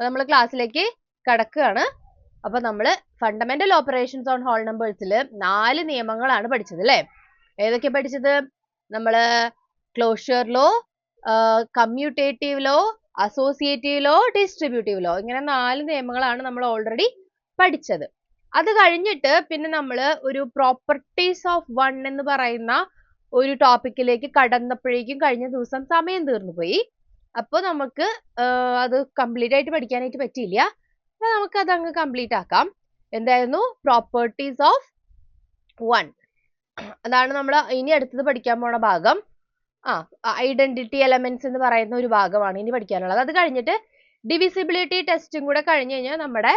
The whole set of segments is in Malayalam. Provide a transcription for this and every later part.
അപ്പൊ നമ്മൾ ക്ലാസ്സിലേക്ക് കടക്കുകയാണ്. അപ്പൊ നമ്മള് ഫണ്ടമെന്റൽ ഓപ്പറേഷൻസ് ഓൺ ഹോൾ നമ്പേഴ്സിൽ 4 നിയമങ്ങളാണ് പഠിച്ചത് അല്ലേ? ഏതൊക്കെ പഠിച്ചത്? നമ്മള് closure law, commutative law, associative law, distributive law, ഇങ്ങനെ 4 നിയമങ്ങളാണ് നമ്മൾ ഓൾറെഡി പഠിച്ചത്. അത് കഴിഞ്ഞിട്ട് പിന്നെ നമ്മൾ ഒരു പ്രോപ്പർട്ടീസ് ഓഫ് വൺ എന്ന് പറയുന്ന ഒരു ടോപ്പിക്കിലേക്ക് കടന്നപ്പോഴേക്കും കഴിഞ്ഞ ദിവസം സമയം തീർന്നു പോയി. അപ്പോൾ നമുക്ക് അത് കംപ്ലീറ്റ് ആയിട്ട് പഠിക്കാനായിട്ട് പറ്റിയില്ല. അപ്പൊ നമുക്ക് അത് അങ്ങ് കംപ്ലീറ്റ് ആക്കാം. എന്തായിരുന്നു? Properties of one. അതാണ് നമ്മൾ ഇനി അടുത്തത് പഠിക്കാൻ പോണ ഭാഗം. ഐഡന്റിറ്റി എലമെന്റ്സ് എന്ന് പറയുന്ന ഒരു ഭാഗമാണ് ഇനി പഠിക്കാനുള്ളത്. അത് കഴിഞ്ഞിട്ട് ഡിവിസിബിലിറ്റി ടെസ്റ്റും കൂടെ കഴിഞ്ഞ് കഴിഞ്ഞാൽ നമ്മുടെ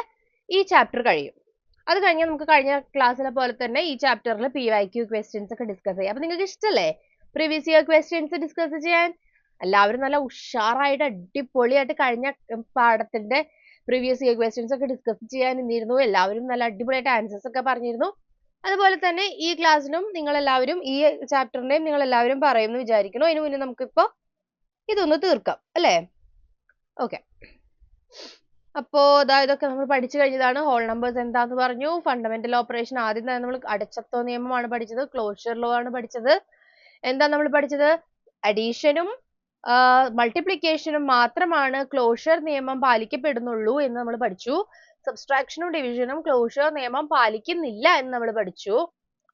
ഈ ചാപ്റ്റർ കഴിയും. അത് കഴിഞ്ഞാൽ നമുക്ക് കഴിഞ്ഞ ക്ലാസ്സിലെ പോലെ തന്നെ ഈ ചാപ്റ്ററിൽ PYQ ക്വസ്റ്റ്യൻസ് ഒക്കെ ഡിസ്കസ് ചെയ്യാം. അപ്പൊ നിങ്ങൾക്ക് ഇഷ്ടമല്ലേ പ്രീവിയസ് ഇയർ ക്വസ്റ്റ്യൻസ് ഡിസ്കസ് ചെയ്യാൻ? എല്ലാവരും നല്ല ഉഷാറായിട്ട് അടിപൊളിയായിട്ട് കഴിഞ്ഞ പാഠത്തിന്റെ പ്രീവിയസ് ഇയർ ക്വസ്റ്റ്യൻസ് ഒക്കെ ഡിസ്കസ് ചെയ്യാൻ നിന്നിരുന്നു. എല്ലാവരും നല്ല അടിപൊളിയായിട്ട് ആൻസേഴ്സ് ഒക്കെ പറഞ്ഞിരുന്നു. അതുപോലെ തന്നെ ഈ ക്ലാസ്സിനും നിങ്ങൾ എല്ലാവരും ഈ ചാപ്റ്ററിന്റെയും നിങ്ങൾ എല്ലാവരും പറയുമെന്ന് വിചാരിക്കുന്നു. അതിനു മുന്നേ നമുക്കിപ്പോ ഇതൊന്ന് തീർക്കാം അല്ലേ? ഓക്കെ. അപ്പോ ഇതൊക്കെ നമ്മൾ പഠിച്ചു കഴിഞ്ഞതാണ്. ഹോൾ നമ്പേഴ്സ് എന്താന്ന് പറഞ്ഞു. ഫണ്ടമെന്റൽ ഓപ്പറേഷൻ ആദ്യം തന്നെ നമ്മൾ അടച്ചത്തോ നിയമമാണ് പഠിച്ചത്. ക്ലോഷർ ലോ ആണ് പഠിച്ചത്. എന്താ നമ്മൾ പഠിച്ചത്? അഡീഷനും മൾട്ടിപ്ലിക്കേഷനും മാത്രമാണ് ക്ലോഷർ നിയമം പാലിക്കപ്പെടുന്നുള്ളൂ എന്ന് നമ്മൾ പഠിച്ചു. സബ്സ്ട്രാക്ഷനും ഡിവിഷനും ക്ലോഷർ നിയമം പാലിക്കുന്നില്ല എന്ന് നമ്മൾ പഠിച്ചു.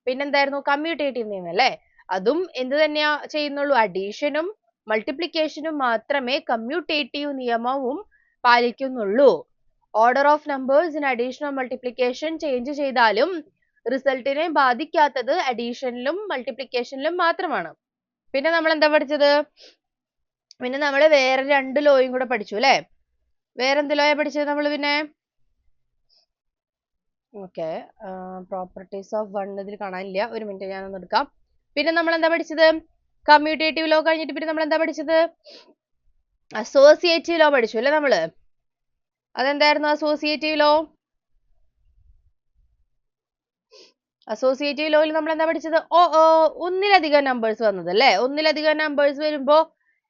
പിന്നെന്തായിരുന്നു? കമ്മ്യൂട്ടേറ്റീവ് നിയമം അല്ലേ? അതും എന്ത് തന്നെയാ ചെയ്യുന്നുള്ളൂ? അഡീഷനും മൾട്ടിപ്ലിക്കേഷനും മാത്രമേ കമ്മ്യൂട്ടേറ്റീവ് നിയമവും പാലിക്കുന്നുള്ളൂ. Order of numbers in addition or multiplication change ചെയ്താലും റിസൾട്ടിനെ ബാധിക്കാത്തത് അഡീഷനിലും മൾട്ടിപ്ലിക്കേഷനിലും മാത്രമാണ്. പിന്നെ നമ്മൾ എന്താ പഠിച്ചത്? പിന്നെ നമ്മൾ വേറെ 2 ലോയും കൂടെ പഠിച്ചു അല്ലേ? വേറെ എന്ത് ലോയാ പഠിച്ചത് നമ്മൾ? പിന്നെ ഓക്കെ, പ്രോപ്പർട്ടീസ് ഓഫ് വൺ ഇതിൽ കാണാനില്ല. ഒരു മിനിറ്റ്, ഞാനൊന്ന് എടുക്കാം. പിന്നെ നമ്മൾ എന്താ പഠിച്ചത്? കമ്മ്യൂട്ടേറ്റീവ് ലോ കഴിഞ്ഞിട്ട് പിന്നെ നമ്മൾ എന്താ പഠിച്ചത്? അസോസിയേറ്റീവ് ലോ പഠിച്ചു അല്ലേ നമ്മള്? അതെന്തായിരുന്നു അസോസിയേറ്റീവ് ലോ? അസോസിയേറ്റീവ് ലോയിൽ നമ്മൾ എന്താ പഠിച്ചത്? ഒന്നിലധികം നമ്പേഴ്സ് വന്നത് അല്ലേ? ഒന്നിലധികം നമ്പേഴ്സ് വരുമ്പോ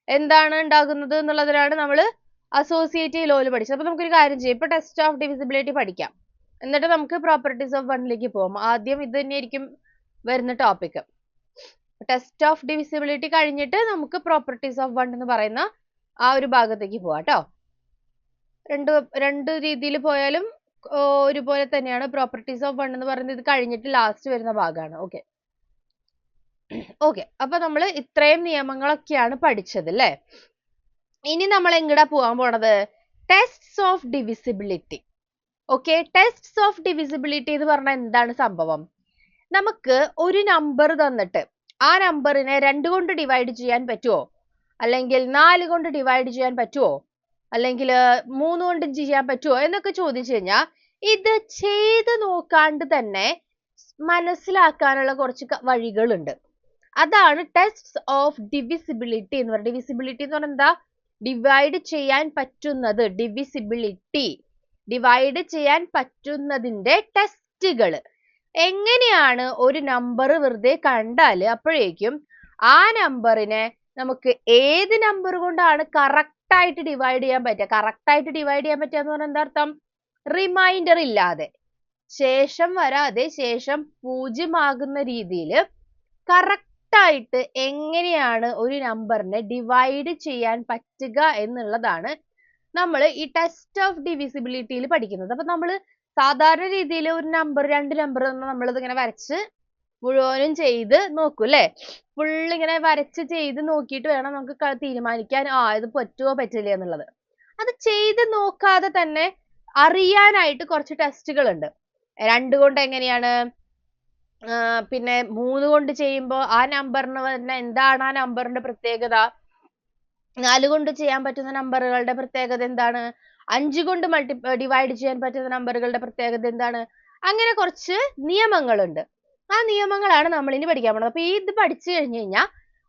എന്താണ് ഉണ്ടാകുന്നത് എന്നുള്ളതിനാണ് നമ്മൾ അസോസിയേറ്റീവ് ലോയിൽ പഠിച്ചത്. അപ്പൊ നമുക്കൊരു കാര്യം ചെയ്യാം. ഇപ്പൊ ടെസ്റ്റ് ഓഫ് ഡിവിസിബിലിറ്റി പഠിക്കാം, എന്നിട്ട് നമുക്ക് പ്രോപ്പർട്ടീസ് ഓഫ് വണ്ണിലേക്ക് പോകാം. ആദ്യം ഇത് തന്നെയായിരിക്കും വരുന്ന ടോപ്പിക്. ടെസ്റ്റ് ഓഫ് ഡിവിസിബിലിറ്റി കഴിഞ്ഞിട്ട് നമുക്ക് പ്രോപ്പർട്ടീസ് ഓഫ് വൺ എന്ന് പറയുന്ന ആ ഒരു ഭാഗത്തേക്ക് പോവാം കേട്ടോ. രണ്ട് രീതിയിൽ പോയാലും ഒരുപോലെ തന്നെയാണ്. പ്രോപ്പർട്ടീസ് ഓഫ് വൺ എന്ന് പറയുന്നത് ഇത് കഴിഞ്ഞിട്ട് ലാസ്റ്റ് വരുന്ന ഭാഗമാണ്. ഓക്കെ, അപ്പൊ നമ്മൾ ഇത്രയും നിയമങ്ങളൊക്കെയാണ് പഠിച്ചത് അല്ലേ? ഇനി നമ്മൾ എങ്ങടാ പോവാൻ പോണത്? Tests of divisibility. Okay, tests of divisibility എന്ന് പറഞ്ഞാൽ എന്താണ് സംഭവം? നമുക്ക് ഒരു നമ്പർ തന്നിട്ട് ആ നമ്പറിനെ 2 കൊണ്ട് ഡിവൈഡ് ചെയ്യാൻ പറ്റുമോ, അല്ലെങ്കിൽ 4 കൊണ്ട് ഡിവൈഡ് ചെയ്യാൻ പറ്റുമോ, അല്ലെങ്കിൽ 3 കൊണ്ട് ചെയ്യാൻ പറ്റുമോ എന്നൊക്കെ ചോദിച്ചു കഴിഞ്ഞാൽ ഇത് ചെയ്ത് നോക്കാണ്ട് തന്നെ മനസ്സിലാക്കാനുള്ള കുറച്ച് വഴികളുണ്ട്. അതാണ് ടെസ്റ്റ്സ് ഓഫ് ഡിവിസിബിലിറ്റി എന്ന് പറയുന്നത്. ഡിവിസിബിലിറ്റി എന്ന് പറഞ്ഞാൽ എന്താ? ഡിവൈഡ് ചെയ്യാൻ പറ്റുന്നത്. ഡിവിസിബിലിറ്റി, ഡിവൈഡ് ചെയ്യാൻ പറ്റുന്നതിന്റെ ടെസ്റ്റുകൾ. എങ്ങനെയാണ് ഒരു നമ്പർ വെറുതെ കണ്ടാൽ അപ്പോഴേക്കും ആ നമ്പറിനെ നമുക്ക് ഏത് നമ്പർ കൊണ്ടാണ് കറക്റ്റ് ആയിട്ട് ഡിവൈഡ് ചെയ്യാൻ പറ്റുക? കറക്റ്റ് ആയിട്ട് ഡിവൈഡ് ചെയ്യാൻ പറ്റുക എന്ന് പറഞ്ഞാൽ എന്താ അർത്ഥം? റിമൈൻഡർ ഇല്ലാതെ, ശേഷം വരാതെ, ശേഷം 0 ആകുന്ന രീതിയിൽ കറക്റ്റ് ആയിട്ട് എങ്ങനെയാണ് ഒരു നമ്പറിനെ ഡിവൈഡ് ചെയ്യാൻ പറ്റുക എന്നുള്ളതാണ് നമ്മൾ ഈ ടെസ്റ്റ് ഓഫ് ഡിവിസിബിലിറ്റിയിൽ പഠിക്കുന്നത്. അപ്പൊ നമ്മൾ സാധാരണ രീതിയിൽ ഒരു നമ്പർ 2 നമ്പർ നമ്മളിത് ഇങ്ങനെ വരച്ച് മുഴുവനും ചെയ്ത് നോക്കൂ അല്ലേ? ഫുൾ ഇങ്ങനെ വരച്ച് ചെയ്ത് നോക്കിയിട്ട് വേണം നമുക്ക് തീരുമാനിക്കാൻ ഇത് പറ്റുമോ പറ്റില്ല എന്നുള്ളത്. അത് ചെയ്ത് നോക്കാതെ തന്നെ അറിയാനായിട്ട് കുറച്ച് ടെസ്റ്റുകൾ ഉണ്ട്. 2 കൊണ്ട് എങ്ങനെയാണ്, പിന്നെ 3 കൊണ്ട് ചെയ്യുമ്പോൾ ആ നമ്പറിന് തന്നെ എന്താണ് ആ നമ്പറിന്റെ പ്രത്യേകത, 4 കൊണ്ട് ചെയ്യാൻ പറ്റുന്ന നമ്പറുകളുടെ പ്രത്യേകത എന്താണ്, 5 കൊണ്ട് ഡിവൈഡ് ചെയ്യാൻ പറ്റുന്ന നമ്പറുകളുടെ പ്രത്യേകത എന്താണ്, അങ്ങനെ കുറച്ച് നിയമങ്ങളുണ്ട്. ആ നിയമങ്ങളാണ് നമ്മൾ ഇനി പഠിക്കാൻ പോകുന്നത്. അപ്പൊ ഇത് പഠിച്ചു കഴിഞ്ഞു കഴിഞ്ഞാൽ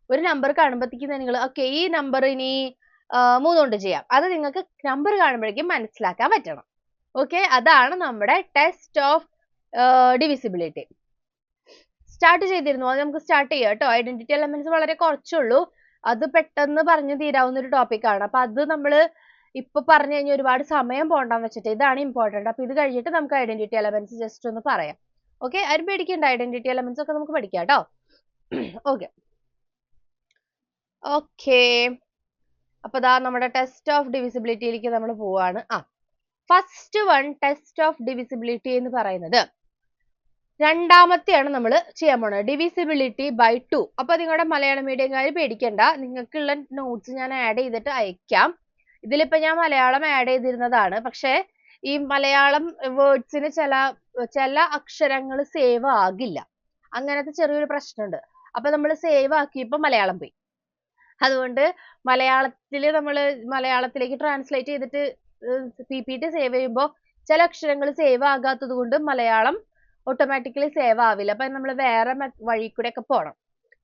ഒരു നമ്പർ കാണുമ്പോഴത്തേക്കും നിങ്ങൾ ഈ നമ്പർ ഇനി 3 കൊണ്ട് ചെയ്യാം, അത് നിങ്ങൾക്ക് നമ്പർ കാണുമ്പോഴേക്കും മനസ്സിലാക്കാൻ പറ്റണം. അതാണ് നമ്മുടെ ടെസ്റ്റ് ഓഫ് ഡിവിസിബിലിറ്റി. സ്റ്റാർട്ട് ചെയ്തിരുന്നു, അത് നമുക്ക് സ്റ്റാർട്ട് ചെയ്യാം കേട്ടോ. ഐഡന്റിറ്റി എലമെന്റ്സ് വളരെ കുറച്ചുള്ളൂ, അത് പെട്ടെന്ന് പറഞ്ഞു തീരാവുന്ന ഒരു ടോപ്പിക് ആണ്. അപ്പൊ അത് നമ്മൾ ഇപ്പൊ പറഞ്ഞു കഴിഞ്ഞാൽ ഒരുപാട് സമയം പോണ്ടെന്ന് വെച്ചിട്ട് ഇതാണ് ഇമ്പോർട്ടന്റ്. അപ്പൊ ഇത് കഴിഞ്ഞിട്ട് നമുക്ക് ഐഡന്റിറ്റി എലമെന്റ്സ് ജസ്റ്റ് ഒന്ന് പറയാം. ഓക്കെ, ആരും പേടിക്കണ്ട, ഐഡന്റിറ്റി എലമെന്റ്സ് ഒക്കെ നമുക്ക് പഠിക്കാം കേട്ടോ. ഓക്കെ ഓക്കെ അപ്പൊ ദാ നമ്മുടെ ടെസ്റ്റ് ഓഫ് ഡിവിസിബിലിറ്റിയിലേക്ക് നമ്മൾ പോവാണ്. First one test of divisibility എന്ന് പറയുന്നത് രണ്ടാമത്തെയാണ് നമ്മൾ ചെയ്യാൻ പോണത്, ഡിവിസിബിലിറ്റി ബൈ 2. അപ്പൊ നിങ്ങളുടെ മലയാളം മീഡിയംകാർ പേടിക്കണ്ട, നിങ്ങൾക്കുള്ള നോട്ട്സ് ഞാൻ ആഡ് ചെയ്തിട്ട് അയക്കാം. ഇതിലിപ്പോ ഞാൻ മലയാളം ആഡ് ചെയ്തിരുന്നതാണ്, പക്ഷെ ഈ മലയാളം വേർഡ്സിന് ചില അക്ഷരങ്ങൾ സേവ് ആകില്ല, അങ്ങനത്തെ ചെറിയൊരു പ്രശ്നമുണ്ട്. അപ്പൊ നമ്മൾ സേവ് ആക്കിയപ്പോ മലയാളം പോയി. അതുകൊണ്ട് മലയാളത്തിലേക്ക് ട്രാൻസ്ലേറ്റ് ചെയ്തിട്ട് PPT സേവ് ചെയ്യുമ്പോൾ ചില അക്ഷരങ്ങൾ സേവ് ആകാത്തത് കൊണ്ട് മലയാളം ഓട്ടോമാറ്റിക്കലി സേവ് ആവില്ല. അപ്പൊ നമ്മൾ വേറെ വഴി കൂടെ ഒക്കെ പോകണം.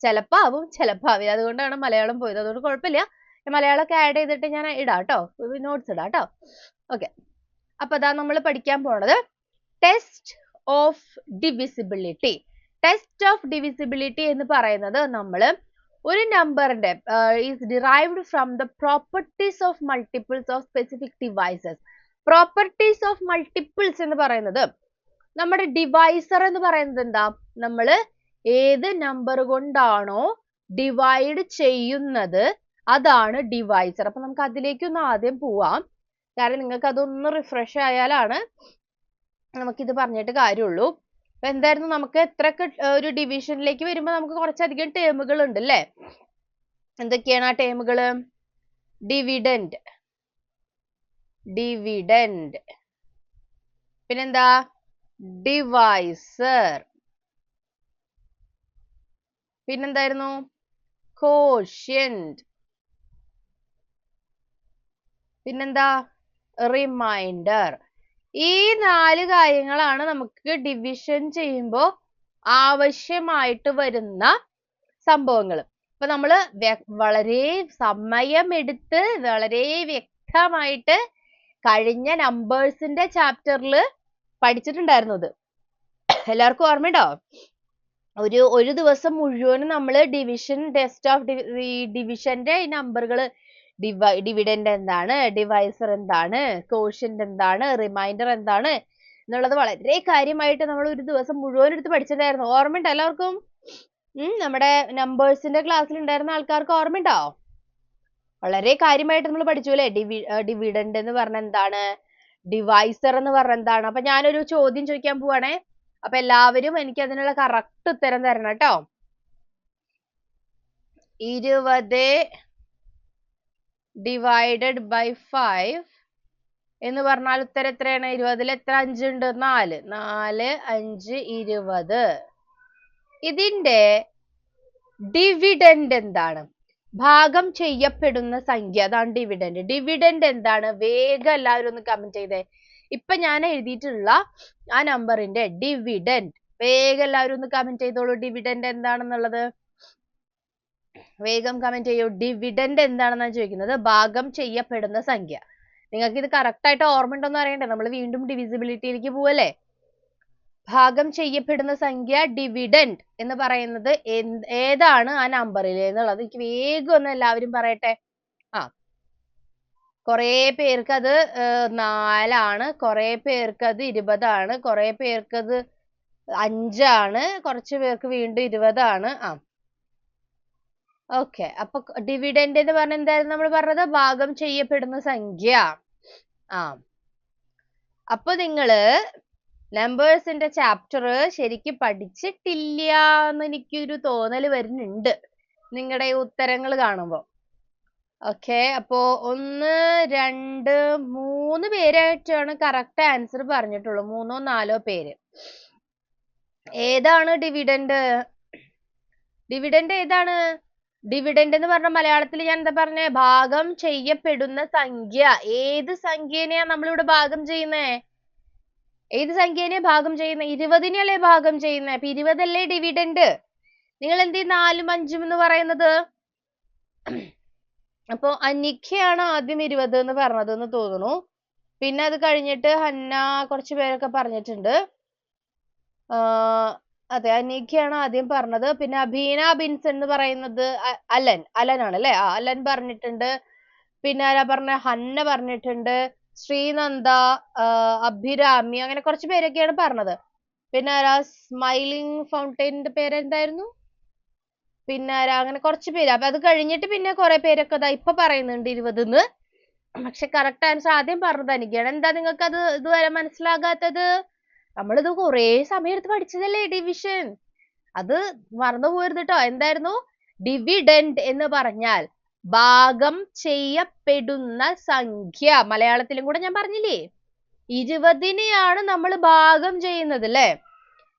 ചിലപ്പോ ആവും, ചിലപ്പോ ആവില്ല. അതുകൊണ്ടാണ് മലയാളം പോയത്. അതുകൊണ്ട് കുഴപ്പമില്ല, മലയാളമൊക്കെ ആഡ് ചെയ്തിട്ട് ഞാൻ ഇടാം കേട്ടോ, നോട്ട്സ് ഇടാം കേട്ടോ. ഓക്കെ, അപ്പൊ അതാ നമ്മൾ പഠിക്കാൻ പോണത് test of divisibility. Test of divisibility എന്ന് പറയുന്നത് നമ്മള് ഒരു നമ്പറിന്റെ is derived from the properties of multiples of specific devices. Properties of multiples എന്ന് പറയുന്നത് നമ്മുടെ ഡിവൈസർ എന്ന് പറയുന്നത് എന്താ, നമ്മൾ ഏത് നമ്പർ കൊണ്ടാണോ ഡിവൈഡ് ചെയ്യുന്നത് അതാണ് ഡിവൈസർ. അപ്പൊ നമുക്ക് അതിലേക്കൊന്ന് ആദ്യം പോവാം, കാരണം നിങ്ങൾക്ക് അതൊന്ന് റിഫ്രഷ് ആയാലാണ് നമുക്കിത് പറഞ്ഞിട്ട് കാര്യമുള്ളൂ. അപ്പൊ എന്തായിരുന്നു, നമുക്ക് എത്രയൊക്കെ ഒരു ഡിവിഷനിലേക്ക് വരുമ്പോൾ നമുക്ക് കുറച്ചധികം ടേമുകൾ ഉണ്ട് അല്ലേ? എന്തൊക്കെയാണ് ആ ടേമുകള്? ഡിവിഡൻഡ്, പിന്നെന്താ, ഡിവൈസർ, പിന്നെന്തായിരുന്നു, കോഷ്യന്റ്, പിന്നെന്താ, റിമൈൻഡർ. ഈ 4 കാര്യങ്ങളാണ് നമുക്ക് ഡിവിഷൻ ചെയ്യുമ്പോൾ ആവശ്യമായിട്ട് വരുന്ന സംഭവങ്ങൾ. അപ്പൊ നമ്മള് വളരെ സമയമെടുത്ത് വളരെ വ്യക്തമായിട്ട് കഴിഞ്ഞ നമ്പേഴ്സിന്റെ ചാപ്റ്ററിൽ പഠിച്ചിട്ടുണ്ടായിരുന്നത്. എല്ലാവർക്കും ഓർമ്മയുണ്ടോ? ഒരു ദിവസം മുഴുവനും നമ്മൾ ഡിവിഷൻ ടെസ്റ്റ് ഓഫ് ഡിവിഷന്റെ നമ്പറുകൾ, ഡിവിഡൻഡ് എന്താണ്, ഡിവൈസർ എന്താണ്, കോഷ്യന്റ് എന്താണ്, റിമൈൻഡർ എന്താണ് എന്നുള്ളത് വളരെ കാര്യമായിട്ട് നമ്മൾ ഒരു ദിവസം മുഴുവൻ എടുത്ത് പഠിച്ചിട്ടുണ്ടായിരുന്നു. ഓർമ്മയുണ്ടോ എല്ലാവർക്കും? നമ്മുടെ നമ്പേഴ്സിന്റെ ക്ലാസ്സിൽ ഉണ്ടായിരുന്ന ആൾക്കാർക്ക് ഓർമ്മയുണ്ടോ? വളരെ കാര്യമായിട്ട് നമ്മൾ പഠിച്ചു അല്ലെ? ഡിവിഡൻഡ് എന്ന് പറഞ്ഞ എന്താണ്, ഡിവൈസർ എന്ന് പറഞ്ഞ എന്താണ്. അപ്പൊ ഞാനൊരു ചോദ്യം ചോദിക്കാൻ പോവാണേ, അപ്പൊ എല്ലാവരും എനിക്ക് അതിനുള്ള കറക്റ്റ് ഉത്തരം തരണം കേട്ടോ. 20 ഡിവൈഡഡ് ബൈ 5 എന്ന് പറഞ്ഞാൽ ഉത്തരം എത്രയാണ്? 20ൽ എത്ര 5 ഉണ്ട്? 4. 4, 5, 20. ഇതിന്റെ ഡിവിഡൻഡ് എന്താണ്? ഭാഗം ചെയ്യപ്പെടുന്ന സംഖ്യ, അതാണ് ഡിവിഡൻഡ്. ഡിവിഡൻഡ് എന്താണ്? വേഗം എല്ലാവരും ഒന്ന് കമന്റ് ചെയ്തേ. ഇപ്പൊ ഞാൻ എഴുതിയിട്ടുള്ള ആ നമ്പറിന്റെ ഡിവിഡൻഡ് വേഗം എല്ലാവരും ഒന്ന് കമന്റ് ചെയ്തോളൂ. ഡിവിഡൻഡ് എന്താണെന്നുള്ളത് വേഗം കമന്റ് ചെയ്യൂ. ഡിവിഡൻഡ് എന്താണെന്നാണ് ചോദിക്കുന്നത്, ഭാഗം ചെയ്യപ്പെടുന്ന സംഖ്യ. നിങ്ങൾക്ക് ഇത് കറക്റ്റ് ആയിട്ട് ഓർമ്മ ഉണ്ടോന്ന് അറിയണ്ടേ? നമ്മൾ വീണ്ടും ഡിവിസിബിലിറ്റിയിലേക്ക് പോവല്ലേ? ഭാഗം ചെയ്യപ്പെടുന്ന സംഖ്യ ഡിവിഡൻഡ് എന്ന് പറയുന്നത് ഏതാണ് ആ നമ്പറിൽ എന്നുള്ളത് എനിക്ക് വേഗം ഒന്ന് എല്ലാവരും പറയട്ടെ. കുറെ പേർക്ക് അത് 4 ആണ്, കുറെ പേർക്ക് അത് 20 ആണ്, കുറെ പേർക്ക് അത് 5 ആണ്, കുറച്ച് പേർക്ക് വീണ്ടും 20 ആണ്. ഓക്കെ, അപ്പൊ ഡിവിഡൻഡ് എന്ന് പറഞ്ഞ എന്തായിരുന്നു നമ്മൾ പറഞ്ഞത്? ഭാഗം ചെയ്യപ്പെടുന്ന സംഖ്യ. അപ്പൊ നിങ്ങള് നമ്പേഴ്സിന്റെ ചാപ്റ്റർ ശരിക്കും പഠിച്ചിട്ടില്ല എന്ന് എനിക്കൊരു തോന്നല് വരുന്നുണ്ട് നിങ്ങളുടെ ഉത്തരങ്ങൾ കാണുമ്പോ. ഓക്കെ, അപ്പോ 1, 2, 3 പേരായിട്ടാണ് കറക്റ്റ് ആൻസർ പറഞ്ഞിട്ടുള്ളൂ. 3ഓ 4ഓ പേര്. ഏതാണ് ഡിവിഡൻഡ്? ഡിവിഡൻഡ് ഏതാണ്? ഡിവിഡൻഡ് എന്ന് പറഞ്ഞ മലയാളത്തിൽ ഞാൻ എന്താ പറഞ്ഞേ? ഭാഗം ചെയ്യപ്പെടുന്ന സംഖ്യ. ഏത് സംഖ്യേനെയാ നമ്മളിവിടെ ഭാഗം ചെയ്യുന്നേ? ഏത് സംഖ്യേനെ ഭാഗം ചെയ്യുന്ന? 20-നെയല്ലേ ഭാഗം ചെയ്യുന്നേ? അപ്പൊ 20 അല്ലേ ഡിവിഡൻഡ്? നിങ്ങൾ എന്തേ 4ഉം 5ഉം എന്ന് പറയുന്നത്? അപ്പൊ അനിഖയാണ് ആദ്യം 20 എന്ന് പറഞ്ഞത് എന്ന് തോന്നുന്നു. പിന്നെ അത് കഴിഞ്ഞിട്ട് ഹന്ന, കുറച്ച് പേരൊക്കെ പറഞ്ഞിട്ടുണ്ട്. അതെ, അനിഖയാണ് ആദ്യം പറഞ്ഞത്. പിന്നെ അബീന ബിൻസൺ എന്ന് പറയുന്നത് അലൻ ആണ് അല്ലേ? അലൻ പറഞ്ഞിട്ടുണ്ട്. പിന്നെ ആരാ പറഞ്ഞ, ഹന്ന പറഞ്ഞിട്ടുണ്ട്, ശ്രീനന്ദ, അഭിരാമി, അങ്ങനെ കുറച്ച് പേരൊക്കെയാണ് പറഞ്ഞത്. പിന്നെ ആരാ, സ്മൈലിംഗ് ഫൗണ്ടൈനിന്റെ പേരെന്തായിരുന്നു, പിന്നെ ആരാ, അങ്ങനെ കുറച്ച് പേര്. അപ്പൊ അത് കഴിഞ്ഞിട്ട് പിന്നെ കുറെ പേരൊക്കെ ഇപ്പൊ പറയുന്നുണ്ട് 20. പക്ഷെ കറക്റ്റ് ആൻസർ ആദ്യം പറഞ്ഞത് എനിക്കാണ്. എന്താ നിങ്ങൾക്ക് അത് ഇതുവരെ മനസ്സിലാകാത്തത്? നമ്മളിത് കുറേ സമയം എടുത്ത് പഠിച്ചതല്ലേ ഡിവിഷൻ. അത് മറന്നു പോകരുത് കേട്ടോ. എന്തായിരുന്നു ഡിവിഡൻഡ് എന്ന് പറഞ്ഞാൽ? ഭാഗം ചെയ്യപ്പെടുന്ന സംഖ്യ. മലയാളത്തിലും കൂടെ ഞാൻ പറഞ്ഞില്ലേ, 20നെയാണ് നമ്മൾ ഭാഗം ചെയ്യുന്നത് അല്ലെ.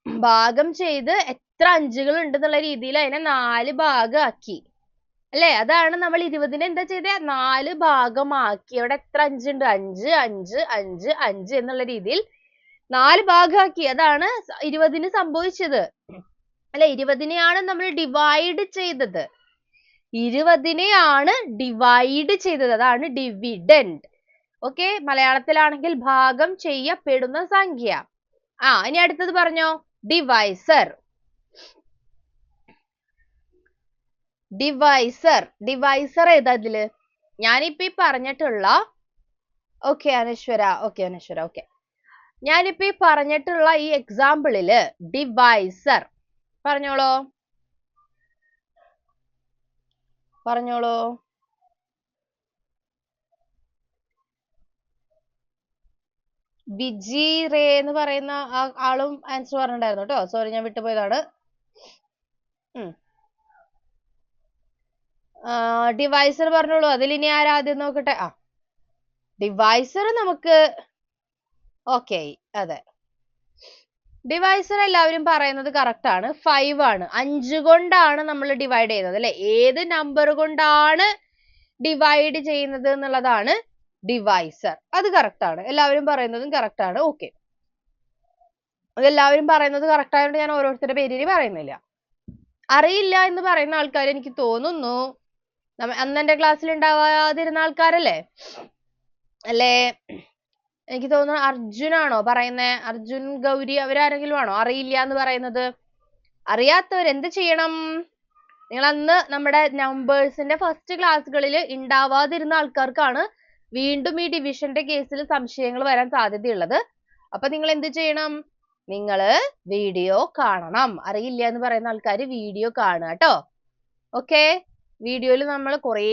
ഭാഗം ചെയ്ത് എത്ര അഞ്ചുകൾ ഉണ്ടെന്നുള്ള രീതിയിൽ അതിനെ 4 ഭാഗമാക്കി അല്ലെ. അതാണ് നമ്മൾ 20നെ എന്താ ചെയ്തേ, 4 ഭാഗമാക്കി. അവിടെ എത്ര അഞ്ചുണ്ട്, 5 5 5 5 എന്നുള്ള രീതിയിൽ 4 ഭാഗമാക്കി. അതാണ് 20ന് സംഭവിച്ചത് അല്ലെ. 20നെയാണ് നമ്മൾ ഡിവൈഡ് ചെയ്തത്. 20നെയാണ് ഡിവൈഡ് ചെയ്തത്. അതാണ് ഡിവിഡൻഡ്. ഓക്കെ, മലയാളത്തിലാണെങ്കിൽ ഭാഗം ചെയ്യപ്പെടുന്ന സംഖ്യ. ഇനി അടുത്തത് പറഞ്ഞോ, ഡിവൈസർ. ഡിവൈസർ ഏതാ ഇതില്? ഞാനിപ്പോ ഈ പറഞ്ഞിട്ടുള്ള, ഓക്കെ അനശ്വര, ഓക്കെ, ഞാനിപ്പോ ഈ പറഞ്ഞിട്ടുള്ള ഈ എക്സാമ്പിളില് ഡിവൈസർ പറഞ്ഞോളൂ. ബിജി റേ എന്ന് പറയുന്ന ആളും ആൻസർ പറഞ്ഞിട്ടുണ്ടായിരുന്നു കേട്ടോ. സോറി, ഞാൻ വിട്ടുപോയതാണ്. ഡിവൈസർ പറഞ്ഞോളൂ. അതിൽ ഇനി ആരാദ്യം നോക്കട്ടെ. ഡിവൈസർ നമുക്ക് ഓക്കെ. അതെ, ഡിവൈസർ എല്ലാവരും പറയുന്നത് കറക്റ്റ് ആണ്. 5 ആണ്. 5 കൊണ്ടാണ് നമ്മൾ ഡിവൈഡ് ചെയ്യുന്നത് അല്ലെ. ഏത് നമ്പർ കൊണ്ടാണ് ഡിവൈഡ് ചെയ്യുന്നത് എന്നുള്ളതാണ് ഡിവൈസർ. അത് കറക്റ്റ് ആണ്. എല്ലാവരും പറയുന്നതും കറക്റ്റ് ആണ്. ഓക്കെ, അതെല്ലാവരും പറയുന്നത് കറക്റ്റ് ആയതുകൊണ്ട് ഞാൻ ഓരോരുത്തരുടെ പേരിൽ പറയുന്നില്ല. അറിയില്ല എന്ന് പറയുന്ന ആൾക്കാർ എനിക്ക് തോന്നുന്നു അന്ന് എന്റെ ക്ലാസ്സിൽ ഉണ്ടാവാതിരുന്ന ആൾക്കാരല്ലേ അല്ലേ. എനിക്ക് തോന്നുന്നു അർജുനാണോ പറയുന്നേ, അർജുൻ, ഗൗരി, അവരാരെങ്കിലും ആണോ അറിയില്ല എന്ന് പറയുന്നത്? അറിയാത്തവർ എന്ത് ചെയ്യണം? നിങ്ങൾ അന്ന് നമ്മുടെ നമ്പേഴ്സിന്റെ ഫസ്റ്റ് ക്ലാസ്സുകളിൽ ഉണ്ടാവാതിരുന്ന ആൾക്കാർക്കാണ് വീണ്ടും ഈ ഡിവിഷന്റെ കേസിൽ സംശയങ്ങൾ വരാൻ സാധ്യതയുള്ളത്. അപ്പൊ നിങ്ങൾ എന്ത് ചെയ്യണം? നിങ്ങള് വീഡിയോ കാണണം. അറിയില്ല എന്ന് പറയുന്ന ആൾക്കാർ വീഡിയോ കാണുക കേട്ടോ. ഓക്കെ, വീഡിയോയിൽ നമ്മൾ കുറേ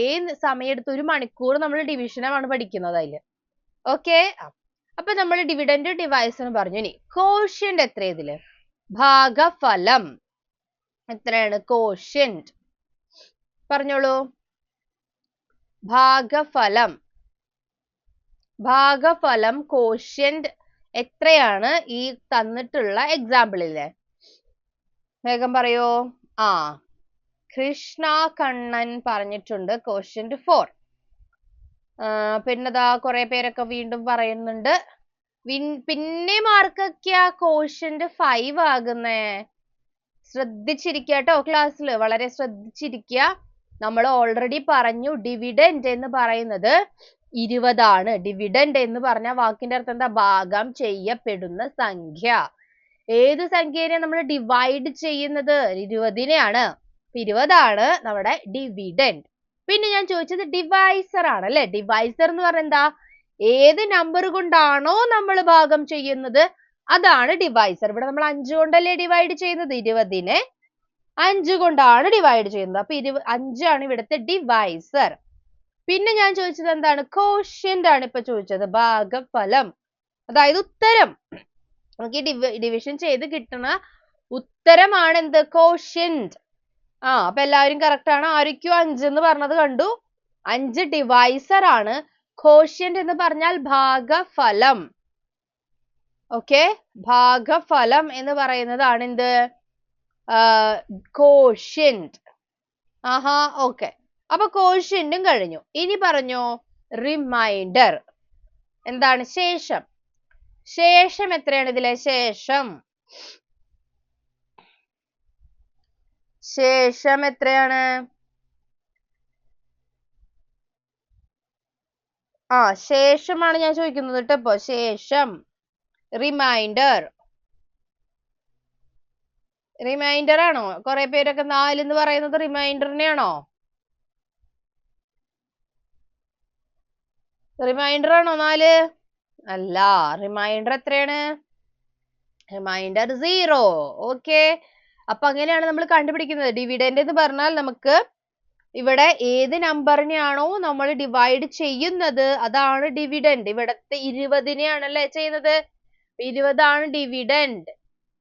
സമയം എടുത്ത് 1 മണിക്കൂർ നമ്മൾ ഡിവിഷനാണ് പഠിക്കുന്നത് അതില്. ഓക്കെ, അപ്പൊ നമ്മൾ ഡിവിഡൻഡ്, ഡിവൈസർ പറഞ്ഞു. ഇനി കോഷ്യന്റ് എത്ര ഇതില്? ഭാഗഫലം എത്രയാണ്? കോഷ്യന്റ് പറഞ്ഞോളൂ. ഭാഗഫലം കോഷ്യന്റ് എത്രയാണ് ഈ തന്നിട്ടുള്ള എക്സാമ്പിളില്? വേഗം പറയോ. കൃഷ്ണ കണ്ണൻ പറഞ്ഞിട്ടുണ്ട് കോഷ്യന്റ് 4. പിന്നെതാ കുറെ പേരൊക്കെ വീണ്ടും പറയുന്നുണ്ട്. പിന്നെ മാർക്കൊക്കെയാ കോഷ്യന്റ് 5 ആകുന്നേ. ശ്രദ്ധിച്ചിരിക്കുക കേട്ടോ ക്ലാസ്സിൽ, വളരെ ശ്രദ്ധിച്ചിരിക്കുക. നമ്മൾ ഓൾറെഡി പറഞ്ഞു ഡിവിഡൻഡ് എന്ന് പറയുന്നത് 20 ആണ്. ഡിവിഡൻഡ് എന്ന് പറഞ്ഞ വാക്കിന്റെ അർത്ഥം എന്താ? ഭാഗം ചെയ്യപ്പെടുന്ന സംഖ്യ. ഏത് സംഖ്യനെ നമ്മൾ ഡിവൈഡ് ചെയ്യുന്നത്? 20നെയാണ്. 20 ആണ് നമ്മുടെ ഡിവിഡൻഡ്. പിന്നെ ഞാൻ ചോദിച്ചത് ഡിവൈസർ ആണ് അല്ലെ. ഡിവൈസർ എന്ന് പറഞ്ഞാൽ എന്താ? ഏത് നമ്പർ കൊണ്ടാണോ നമ്മൾ ഭാഗം ചെയ്യുന്നത് അതാണ് ഡിവൈസർ. ഇവിടെ നമ്മൾ 5 കൊണ്ടല്ലേ ഡിവൈഡ് ചെയ്യുന്നത്? 20നെ 5 കൊണ്ടാണ് ഡിവൈഡ് ചെയ്യുന്നത്. അപ്പൊ 5 ആണ് ഇവിടുത്തെ ഡിവൈസർ. പിന്നെ ഞാൻ ചോദിച്ചത് എന്താണ്? കോഷ്യന്റ് ആണ് ഇപ്പൊ ചോദിച്ചത്. ഭാഗഫലം, അതായത് ഉത്തരം. നമുക്ക് ഡിവിഷൻ ചെയ്ത് കിട്ടുന്ന ഉത്തരമാണ് എന്ത്? കോഷ്യന്റ്. അപ്പൊ എല്ലാവരും കറക്റ്റ് ആണ്. ആരൊക്കെയോ 5 എന്ന് പറഞ്ഞത് കണ്ടു. 5 ഡിവൈസർ ആണ്. കോഷ്യന്റ് എന്ന് പറഞ്ഞാൽ ഭാഗഫലം. ഓക്കെ, ഭാഗഫലം എന്ന് പറയുന്നതാണ് എന്ത്? കോഷ്യന്റ്. ഓക്കെ, അപ്പൊ കോഷ്യന്റും കഴിഞ്ഞു. ഇനി പറഞ്ഞോ റിമൈൻഡർ. എന്താണ്? ശേഷം. ശേഷം എത്രയാണ് ഇതിലെ? ശേഷം എത്രയാണ്? ശേഷമാണ് ഞാൻ ചോദിക്കുന്നത് കേട്ടോ. ഇപ്പൊ ശേഷം, റിമൈൻഡർ ആണോ? കുറെ പേരൊക്കെ 4 എന്ന് പറയുന്നത് റിമൈൻഡറിനെയാണോ? റിമൈൻഡർ ആണോ 4? അല്ല, റിമൈൻഡർ എത്രയാണ്? റിമൈൻഡർ 0. ഓക്കെ, അപ്പൊ അങ്ങനെയാണ് നമ്മൾ കണ്ടുപിടിക്കുന്നത്. ഡിവിഡൻഡ് എന്ന് പറഞ്ഞാൽ നമുക്ക് ഇവിടെ ഏത് നമ്പറിനെയാണോ നമ്മൾ ഡിവൈഡ് ചെയ്യുന്നത് അതാണ് ഡിവിഡൻഡ്. ഇവിടത്തെ 20നെയാണല്ലേ ചെയ്യുന്നത്, 20 ഡിവിഡൻഡ്.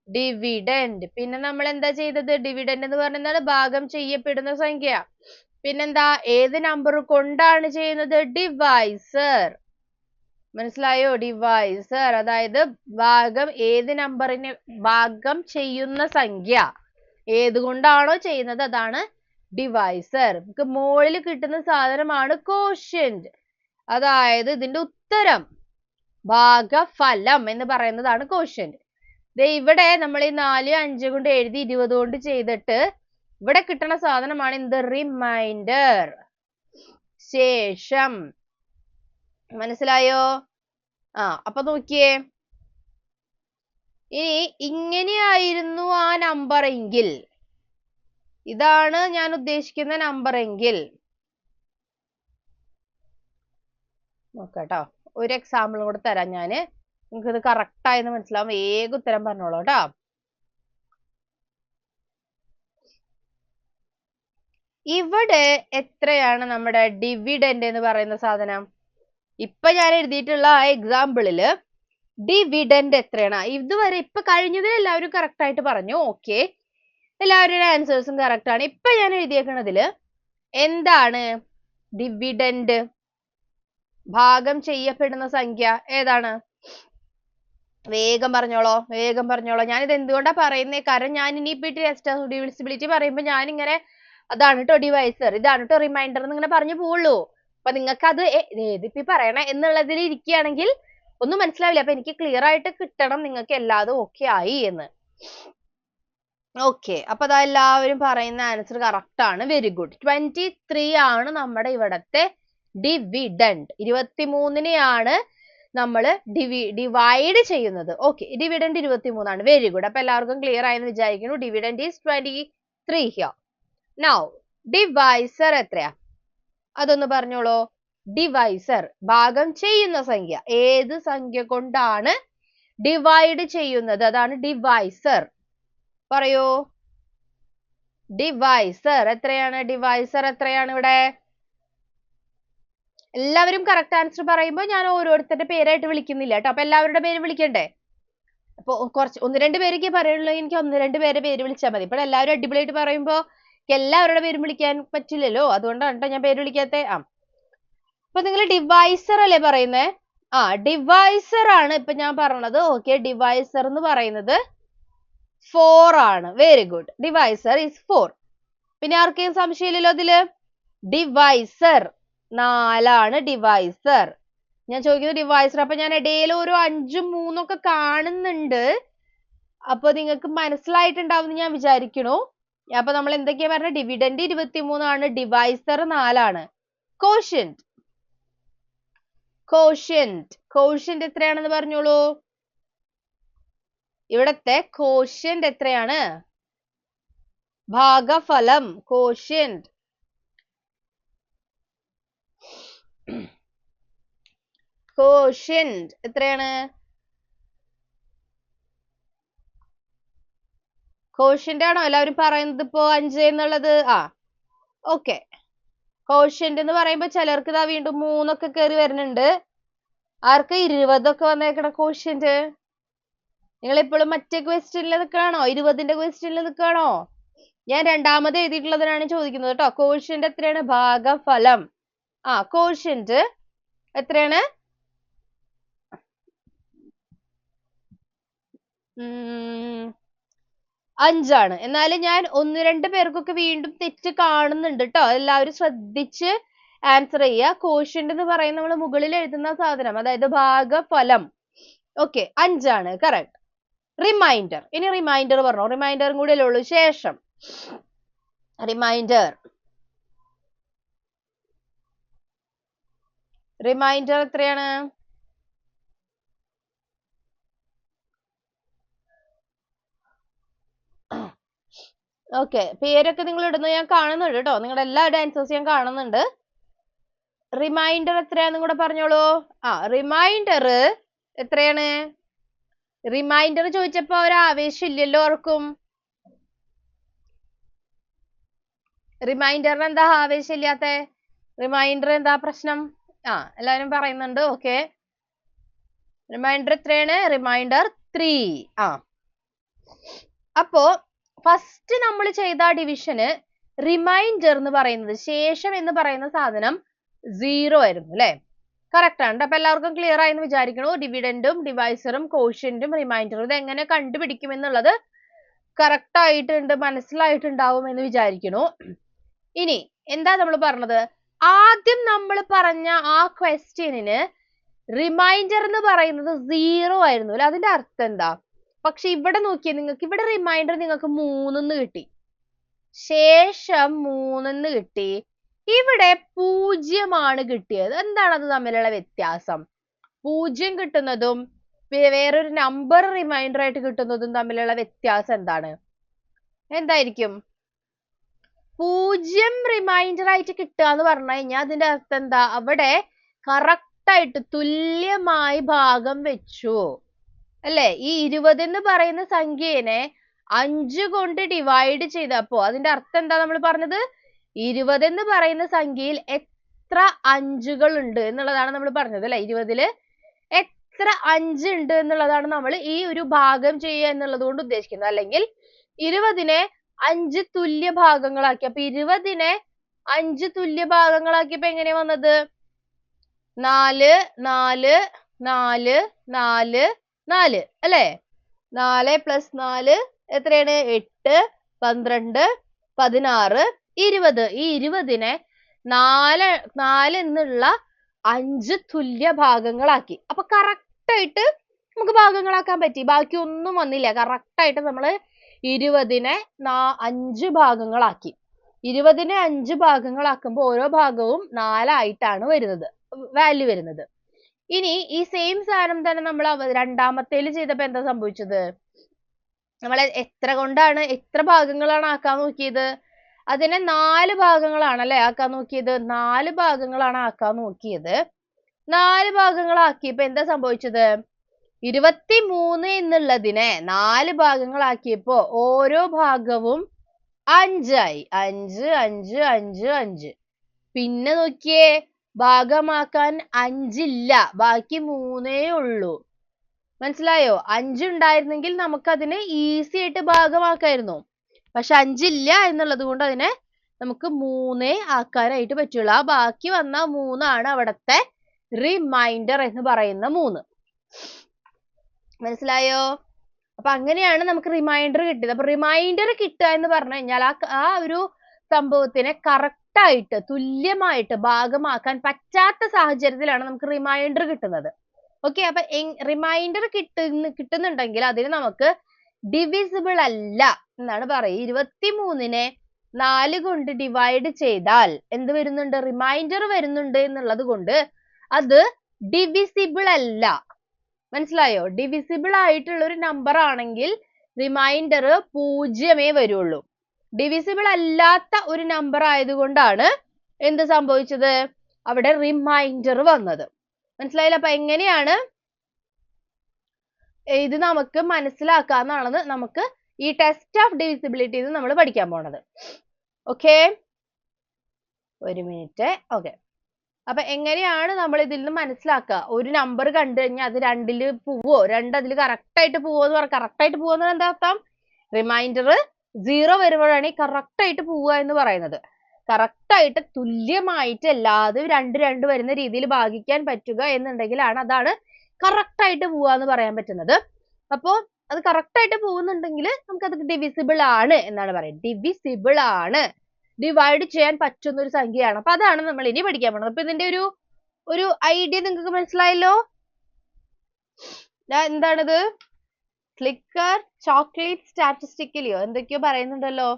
ഡിവിഡൻഡ്. പിന്നെ നമ്മൾ എന്താ ചെയ്തത്? ഡിവിഡൻഡ് എന്ന് പറയുന്നത് ഭാഗം ചെയ്യപ്പെടുന്ന സംഖ്യ. പിന്നെന്താ? ഏത് നമ്പർ കൊണ്ടാണ് ചെയ്യുന്നത്? ഡിവൈസർ. മനസ്സിലായോ? ഡിവൈസർ, അതായത് ഭാഗം ഏത് നമ്പറിനെ ഭാഗം ചെയ്യുന്ന സംഖ്യ ഏതുകൊണ്ടാണോ ചെയ്യുന്നത് അതാണ് ഡിവൈസർ. നമുക്ക് മുകളിൽ കിട്ടുന്ന സാധനമാണ് കോഷ്യന്റ്, അതായത് ഇതിന്റെ ഉത്തരം, ഭാഗഫലം എന്ന് പറയുന്നതാണ് കോഷ്യന്റ്. ഇവിടെ നമ്മൾ ഈ 4, 5 കൊണ്ട് എഴുതി 20 കൊണ്ട് ചെയ്തിട്ട് ഇവിടെ കിട്ടുന്ന സാധനമാണ് എന്ത്? റിമൈൻഡർ, ശേഷം. മനസ്സിലായോ? അപ്പൊ നോക്കിയേ, ഇനി ഇങ്ങനെയായിരുന്നു ആ നമ്പർ എങ്കിൽ, ഇതാണ് ഞാൻ ഉദ്ദേശിക്കുന്ന നമ്പർ എങ്കിൽ, നോക്കാട്ടോ, ഒരു എക്സാമ്പിൾ കൂടെ തരാം ഞാന്, നിങ്ങൾക്ക് ഇത് കറക്റ്റ് ആയെന്ന് മനസ്സിലാവും. വേഗം ഉത്തരം പറഞ്ഞോളൂ കേട്ടോ. ഇവിടെ എത്രയാണ് നമ്മുടെ ഡിവിഡൻഡ് എന്ന് പറയുന്ന സാധനം? ഇപ്പൊ ഞാൻ എഴുതിയിട്ടുള്ള ആ എക്സാമ്പിളില് ഡിവിഡൻഡ് എത്രയാണ്? ഇതുവരെ ഇപ്പൊ കഴിഞ്ഞതിൽ എല്ലാവരും കറക്റ്റ് ആയിട്ട് പറഞ്ഞു. ഓക്കെ, എല്ലാവരുടെ ആൻസേഴ്സും കറക്റ്റ് ആണ്. ഇപ്പൊ ഞാൻ എഴുതിയേക്കുന്നതില് എന്താണ് ഡിവിഡൻഡ്? ഭാഗം ചെയ്യപ്പെടുന്ന സംഖ്യ ഏതാണ്? വേഗം പറഞ്ഞോളോ, വേഗം പറഞ്ഞോളോ. ഞാനിത് എന്തുകൊണ്ടാ പറയുന്നേ? കാരണം ഞാൻ ഇനിയിപ്പോ ഡിവിസിബിലിറ്റി പറയുമ്പോ ഞാൻ ഇങ്ങനെ അതാണ് കേട്ടോ ഡിവൈസർ, ഇതാണ് കേട്ടോ റിമൈൻഡർ എന്ന് ഇങ്ങനെ പറഞ്ഞു പോവുള്ളൂ. അപ്പൊ നിങ്ങൾക്ക് അത് ഏതിപ്പി പറയണേ എന്നുള്ളതിൽ ഇരിക്കുകയാണെങ്കിൽ ഒന്നും മനസ്സിലാവില്ല. അപ്പൊ എനിക്ക് ക്ലിയർ ആയിട്ട് കിട്ടണം നിങ്ങൾക്ക് എല്ലാതും ഓക്കെ ആയി എന്ന്. ഓക്കെ, അപ്പൊ അതാ എല്ലാവരും പറയുന്ന ആൻസർ കറക്റ്റ് ആണ്. Very good. 23 ആണ് നമ്മുടെ ഇവിടത്തെ ഡിവിഡൻഡ്. 23നെയാണ് നമ്മൾ ഡിവൈഡ് ചെയ്യുന്നത്. ഓക്കെ, ഡിവിഡൻഡ് 23 ആണ്. Very good. അപ്പൊ എല്ലാവർക്കും ക്ലിയർ ആയെന്ന് വിചാരിക്കുന്നു. Dividend is 23 here. Now divisor എത്രയാ? അതൊന്ന് പറഞ്ഞോളൂ. ഡിവൈസർ ഭാഗം ചെയ്യുന്ന സംഖ്യ, ഏത് സംഖ്യ കൊണ്ടാണ് ഡിവൈഡ് ചെയ്യുന്നത് അതാണ് ഡിവൈസർ. പറയൂ, ഡിവൈസർ എത്രയാണ്? ഡിവൈസർ എത്രയാണ് ഇവിടെ? എല്ലാവരും കറക്റ്റ് ആൻസർ പറയുമ്പോൾ ഞാൻ ഓരോരുത്തരുടെ പേരായിട്ട് വിളിക്കുന്നില്ല കേട്ടോ. അപ്പൊ എല്ലാവരുടെ പേര് വിളിക്കണ്ടേ? അപ്പൊ കുറച്ച് 1-2 പേരൊക്കെ പറയുള്ളൂ. എനിക്ക് 1-2 പേരെ പേര് വിളിച്ചാൽ മതി. ഇപ്പോൾ എല്ലാവരും അടിപൊളിയായിട്ട് പറയുമ്പോ എല്ലാവരുടെ പേരും വിളിക്കാൻ പറ്റില്ലല്ലോ, അതുകൊണ്ടാണ് കേട്ടോ ഞാൻ പേര് വിളിക്കാത്തെ. അപ്പൊ നിങ്ങൾ ഡിവൈസർ അല്ലേ പറയുന്നേ? ഡിവൈസർ ആണ് ഇപ്പൊ ഞാൻ പറഞ്ഞത്. ഓക്കെ, ഡിവൈസർ എന്ന് പറയുന്നത് 4 ആണ്. Very good. Divisor is 4. പിന്നെ ആർക്കെയും സംശയമില്ലല്ലോ അതില്? ഡിവൈസർ 4 ആണ് ഡിവൈസർ. ഞാൻ ചോദിക്കുന്നത് ഡിവൈസർ. അപ്പൊ ഞാൻ ഇടയിൽ ഒരു 5ഉം 3ഉം ഒക്കെ കാണുന്നുണ്ട്. അപ്പൊ നിങ്ങൾക്ക് മനസ്സിലായിട്ടുണ്ടാവും ഞാൻ വിചാരിക്കണു. അപ്പൊ നമ്മൾ എന്തൊക്കെയാ പറഞ്ഞത്? ഡിവിഡൻഡ് 23 ആണ്, ഡിവൈസർ 4 ആണ്. കോഷ്യന്റ്, കോഷ്യന്റ്, കോഷ്യന്റ് എത്രയാണെന്ന് പറഞ്ഞോളൂ. ഇവിടത്തെ കോഷ്യന്റ് എത്രയാണ്? ഭാഗഫലം, കോഷ്യന്റ്. കോഷ്യന്റ് എത്രയാണ്? കോഷ്യന്റ് ആണോ എല്ലാവരും പറയുന്നത് ഇപ്പോ 5 എന്നുള്ളത്? ഓക്കെ, കോഷ്യന്റ് എന്ന് പറയുമ്പോ ചിലർക്ക് ഇതാ വീണ്ടും 3 ഒക്കെ കയറി വരുന്നുണ്ട്. ആർക്ക് 20 ഒക്കെ വന്നേക്കണ കോഷ്യന്റ്? നിങ്ങൾ ഇപ്പോഴും മറ്റേ ക്വസ്റ്റ്യനിൽ നിൽക്കുകയാണോ? 20ന്റെ ക്വസ്റ്റ്യനിൽ നിൽക്കുകയാണോ? ഞാൻ രണ്ടാമത് എഴുതിയിട്ടുള്ളതിനാണ് ചോദിക്കുന്നത് കേട്ടോ. കോഷ്യന്റ് എത്രയാണ്? ഭാഗഫലം. കോഷ്യന്റ് എത്രയാണ്? 5 ആണ്. എന്നാലും ഞാൻ 1-2 പേർക്കൊക്കെ വീണ്ടും തെറ്റ് കാണുന്നുണ്ട് കേട്ടോ. എല്ലാവരും ശ്രദ്ധിച്ച് ആൻസർ ചെയ്യുക. കോഷ്യന്റ് എന്ന് പറയുന്നത് നമ്മൾ മുകളിൽ എഴുതുന്ന സാധനം, അതായത് ഭാഗഫലം. ഓക്കെ, 5 ആണ് കറക്റ്റ്. റിമൈൻഡർ. ഇനി റിമൈൻഡർ പറഞ്ഞോ. റിമൈൻഡറും കൂടെ അല്ലേ ഉള്ളൂ ശേഷം. റിമൈൻഡർ, റിമൈൻഡർ എത്രയാണ്? ഓക്കെ, പേരൊക്കെ നിങ്ങൾ ഇടുന്നത് ഞാൻ കാണുന്നുണ്ട് കേട്ടോ. നിങ്ങളുടെ എല്ലാവരുടെ ആൻസേഴ്സ് ഞാൻ കാണുന്നുണ്ട്. റിമൈൻഡർ എത്രയാണെന്നും കൂടെ പറഞ്ഞോളൂ. റിമൈൻഡർ എത്രയാണ്? റിമൈൻഡർ ചോദിച്ചപ്പോ ഒരു ആവേശം ഇല്ലല്ലോ ഓർക്കും. റിമൈൻഡറിന് എന്താ ആവേശം ഇല്ലാത്ത? റിമൈൻഡർ എന്താ പ്രശ്നം? എല്ലാവരും പറയുന്നുണ്ട്. ഓക്കെ, റിമൈൻഡർ എത്രയാണ്? റിമൈൻഡർ 3. അപ്പോ ഫസ്റ്റ് നമ്മൾ ചെയ്ത ഡിവിഷന് റിമൈൻഡർ എന്ന് പറയുന്നത്, ശേഷം എന്ന് പറയുന്ന സാധനം 0 ആയിരുന്നു അല്ലെ? കറക്റ്റ് ആണ്. അപ്പൊ എല്ലാവർക്കും ക്ലിയർ ആയെന്ന് വിചാരിക്കണു. ഡിവിഡൻഡും ഡിവൈസറും കോഷ്യന്റും റിമൈൻഡറും ഇത് എങ്ങനെ കണ്ടുപിടിക്കും എന്നുള്ളത് കറക്റ്റ് ആയിട്ടുണ്ട്, മനസ്സിലായിട്ടുണ്ടാവും എന്ന് വിചാരിക്കണു. ഇനി എന്താ നമ്മൾ പറഞ്ഞത്? ആദ്യം നമ്മൾ പറഞ്ഞ ആ ക്വസ്റ്റ്യനിന് റിമൈൻഡർ എന്ന് പറയുന്നത് 0 ആയിരുന്നു അല്ലെ? അതിന്റെ അർത്ഥം എന്താ? പക്ഷെ ഇവിടെ നോക്കിയേ, നിങ്ങൾക്ക് ഇവിടെ റിമൈൻഡർ നിങ്ങൾക്ക് 3 കിട്ടി, ശേഷം 3 കിട്ടി, ഇവിടെ 0 കിട്ടിയത്. എന്താണ് അത് തമ്മിലുള്ള വ്യത്യാസം? 0 കിട്ടുന്നതും വേറൊരു നമ്പർ റിമൈൻഡർ ആയിട്ട് കിട്ടുന്നതും തമ്മിലുള്ള വ്യത്യാസം എന്താണ്? എന്തായിരിക്കും? 0 റിമൈൻഡർ ആയിട്ട് കിട്ടുക എന്ന് പറഞ്ഞു കഴിഞ്ഞാൽ അതിന്റെ അർത്ഥം എന്താ? അവിടെ കറക്റ്റ് ആയിട്ട് തുല്യമായി ഭാഗം വെച്ചു അല്ലെ? ഈ 20 എന്ന് പറയുന്ന സംഖ്യനെ 5 കൊണ്ട് ഡിവൈഡ് ചെയ്തപ്പോ അതിന്റെ അർത്ഥം എന്താ നമ്മൾ പറഞ്ഞത്? 20 എന്ന് പറയുന്ന സംഖ്യയിൽ എത്ര 5കൾ ഉണ്ട് എന്നുള്ളതാണ് നമ്മൾ പറഞ്ഞത് അല്ലെ? 20-ല് എത്ര 5 ഉണ്ട് എന്നുള്ളതാണ് നമ്മൾ ഈ ഒരു ഭാഗം ചെയ്യുക എന്നുള്ളത് കൊണ്ട് ഉദ്ദേശിക്കുന്നത്. അല്ലെങ്കിൽ 20-നെ 5 തുല്യ ഭാഗങ്ങളാക്കി. അപ്പൊ 20-നെ 5 തുല്യ ഭാഗങ്ങളാക്കിയപ്പോ എങ്ങനെയാ വന്നത്? 4 4 4 4 4 അല്ലെ? 4 + 4 എത്രയാണ്? 8 12 16 20. ഈ 20-നെ 4 എന്നുള്ള 5 തുല്യ ഭാഗങ്ങളാക്കി. അപ്പൊ കറക്റ്റ് ആയിട്ട് നമുക്ക് ഭാഗങ്ങളാക്കാൻ പറ്റി. ബാക്കി ഒന്നും വന്നില്ല. കറക്റ്റ് ആയിട്ട് നമ്മള് 20-നെ 5 ഭാഗങ്ങളാക്കി. 20-നെ 5 ഭാഗങ്ങളാക്കുമ്പോൾ ഓരോ ഭാഗവും 4 ആയിട്ടാണ് വരുന്നത്, വാല്യൂ വരുന്നത്. ഇനി ഈ സെയിം സാധനം തന്നെ നമ്മൾ രണ്ടാമത്തേല് ചെയ്തപ്പോ എന്താ സംഭവിച്ചത്? നമ്മൾ എത്ര ഭാഗങ്ങളാണ് ആക്കാൻ നോക്കിയത്? അതിനെ 4 ഭാഗങ്ങളാണ് അല്ലെ ആക്കാൻ നോക്കിയത്? 4 ഭാഗങ്ങളാണ് ആക്കാൻ നോക്കിയത്. 4 ഭാഗങ്ങളാക്കിയപ്പോ എന്താ സംഭവിച്ചത്? 23 എന്നുള്ളതിനെ 4 ഭാഗങ്ങളാക്കിയപ്പോ ഓരോ ഭാഗവും 5 ആയി. 5 5 5 5. പിന്നെ നോക്കിയേ, ഭാഗമാക്കാൻ 5 ഇല്ല, ബാക്കി 3 ഉള്ളൂ. മനസ്സിലായോ? 5 ഉണ്ടായിരുന്നെങ്കിൽ നമുക്ക് അതിനെ ഈസി ആയിട്ട് ഭാഗമാക്കായിരുന്നു. പക്ഷെ 5 ഇല്ല എന്നുള്ളത് കൊണ്ട് അതിനെ നമുക്ക് 3 ആക്കാനായിട്ട് പറ്റുള്ളൂ. ആ ബാക്കി വന്ന 3 ആണ് അവിടത്തെ റിമൈൻഡർ എന്ന് പറയുന്ന 3. മനസ്സിലായോ? അപ്പൊ അങ്ങനെയാണ് നമുക്ക് റിമൈൻഡർ കിട്ടിയത്. അപ്പൊ റിമൈൻഡർ കിട്ടുക എന്ന് പറഞ്ഞു കഴിഞ്ഞാൽ ആ ഒരു സംഭവത്തിനെ കറക്റ്റ് ആയിട്ട് തുല്യമായിട്ട് ഭാഗമാക്കാൻ പറ്റാത്ത സാഹചര്യത്തിലാണ് നമുക്ക് റിമൈൻഡർ കിട്ടുന്നത്. ഓക്കെ, അപ്പൊ റിമൈൻഡർ കിട്ടുന്നുണ്ടെങ്കിൽ അതിന് നമുക്ക് ഡിവിസിബിൾ അല്ല എന്നാണ് പറയുക. 23-നെ 4 കൊണ്ട് ഡിവൈഡ് ചെയ്താൽ എന്ത് വരുന്നുണ്ട്? റിമൈൻഡർ വരുന്നുണ്ട് എന്നുള്ളത് കൊണ്ട് അത് ഡിവിസിബിൾ അല്ല. മനസ്സിലായോ? ഡിവിസിബിൾ ആയിട്ടുള്ള ഒരു നമ്പർ ആണെങ്കിൽ റിമൈൻഡർ 0 വരുള്ളൂ. ഡിവിസിബിൾ അല്ലാത്ത ഒരു നമ്പർ ആയതുകൊണ്ടാണ് എന്ത് സംഭവിച്ചത്? അവിടെ റിമൈൻഡർ വന്നത്. മനസ്സിലായില്ല? അപ്പൊ എങ്ങനെയാണ് ഇത് നമുക്ക് മനസ്സിലാക്കാന്നാണ് നമുക്ക് ഈ ടെസ്റ്റ് ഓഫ് ഡിവിസിബിലിറ്റി നമ്മൾ പഠിക്കാൻ പോണത്. ഓക്കെ, ഒരു മിനിറ്റ്. ഓക്കെ, അപ്പൊ എങ്ങനെയാണ് നമ്മൾ ഇതിൽ നിന്ന് മനസ്സിലാക്കുക? ഒരു നമ്പർ കണ്ടു കഴിഞ്ഞാൽ അത് 2-ല് പോവോ, 2 അതിൽ കറക്റ്റ് ആയിട്ട് പോവോന്ന് പറഞ്ഞാൽ കറക്റ്റ് ആയിട്ട് പോവെന്ന് എന്താ അർത്ഥം? റിമൈൻഡർ 0 വരുമ്പോഴാണ് ഈ കറക്റ്റ് ആയിട്ട് പോവുക എന്ന് പറയുന്നത്. കറക്റ്റ് ആയിട്ട് തുല്യമായിട്ട് എല്ലാതും 2 2 വരുന്ന രീതിയിൽ ഭാഗിക്കാൻ പറ്റുക എന്നുണ്ടെങ്കിലാണ് അതാണ് കറക്റ്റ് ആയിട്ട് പോവുക എന്ന് പറയാൻ പറ്റുന്നത്. അപ്പോ അത് കറക്റ്റ് ആയിട്ട് പോകുന്നുണ്ടെങ്കിൽ നമുക്ക് അത് ഡിവിസിബിൾ ആണ് എന്നാണ് പറയുന്നത്. ഡിവിസിബിൾ ആണ്, ഡിവൈഡ് ചെയ്യാൻ പറ്റുന്ന ഒരു സംഖ്യയാണ്. അപ്പൊ അതാണ് നമ്മൾ ഇനി പഠിക്കാൻ പോകുന്നത്. അപ്പൊ ഇതിന്റെ ഒരു ഐഡിയ നിങ്ങൾക്ക് മനസ്സിലായല്ലോ? എന്താണിത്? ക്ലിക്കർ, ചോക്ലേറ്റ്, സ്റ്റാറ്റിസ്റ്റിക്കലിയോ എന്തൊക്കെയോ പറയുന്നുണ്ടല്ലോ.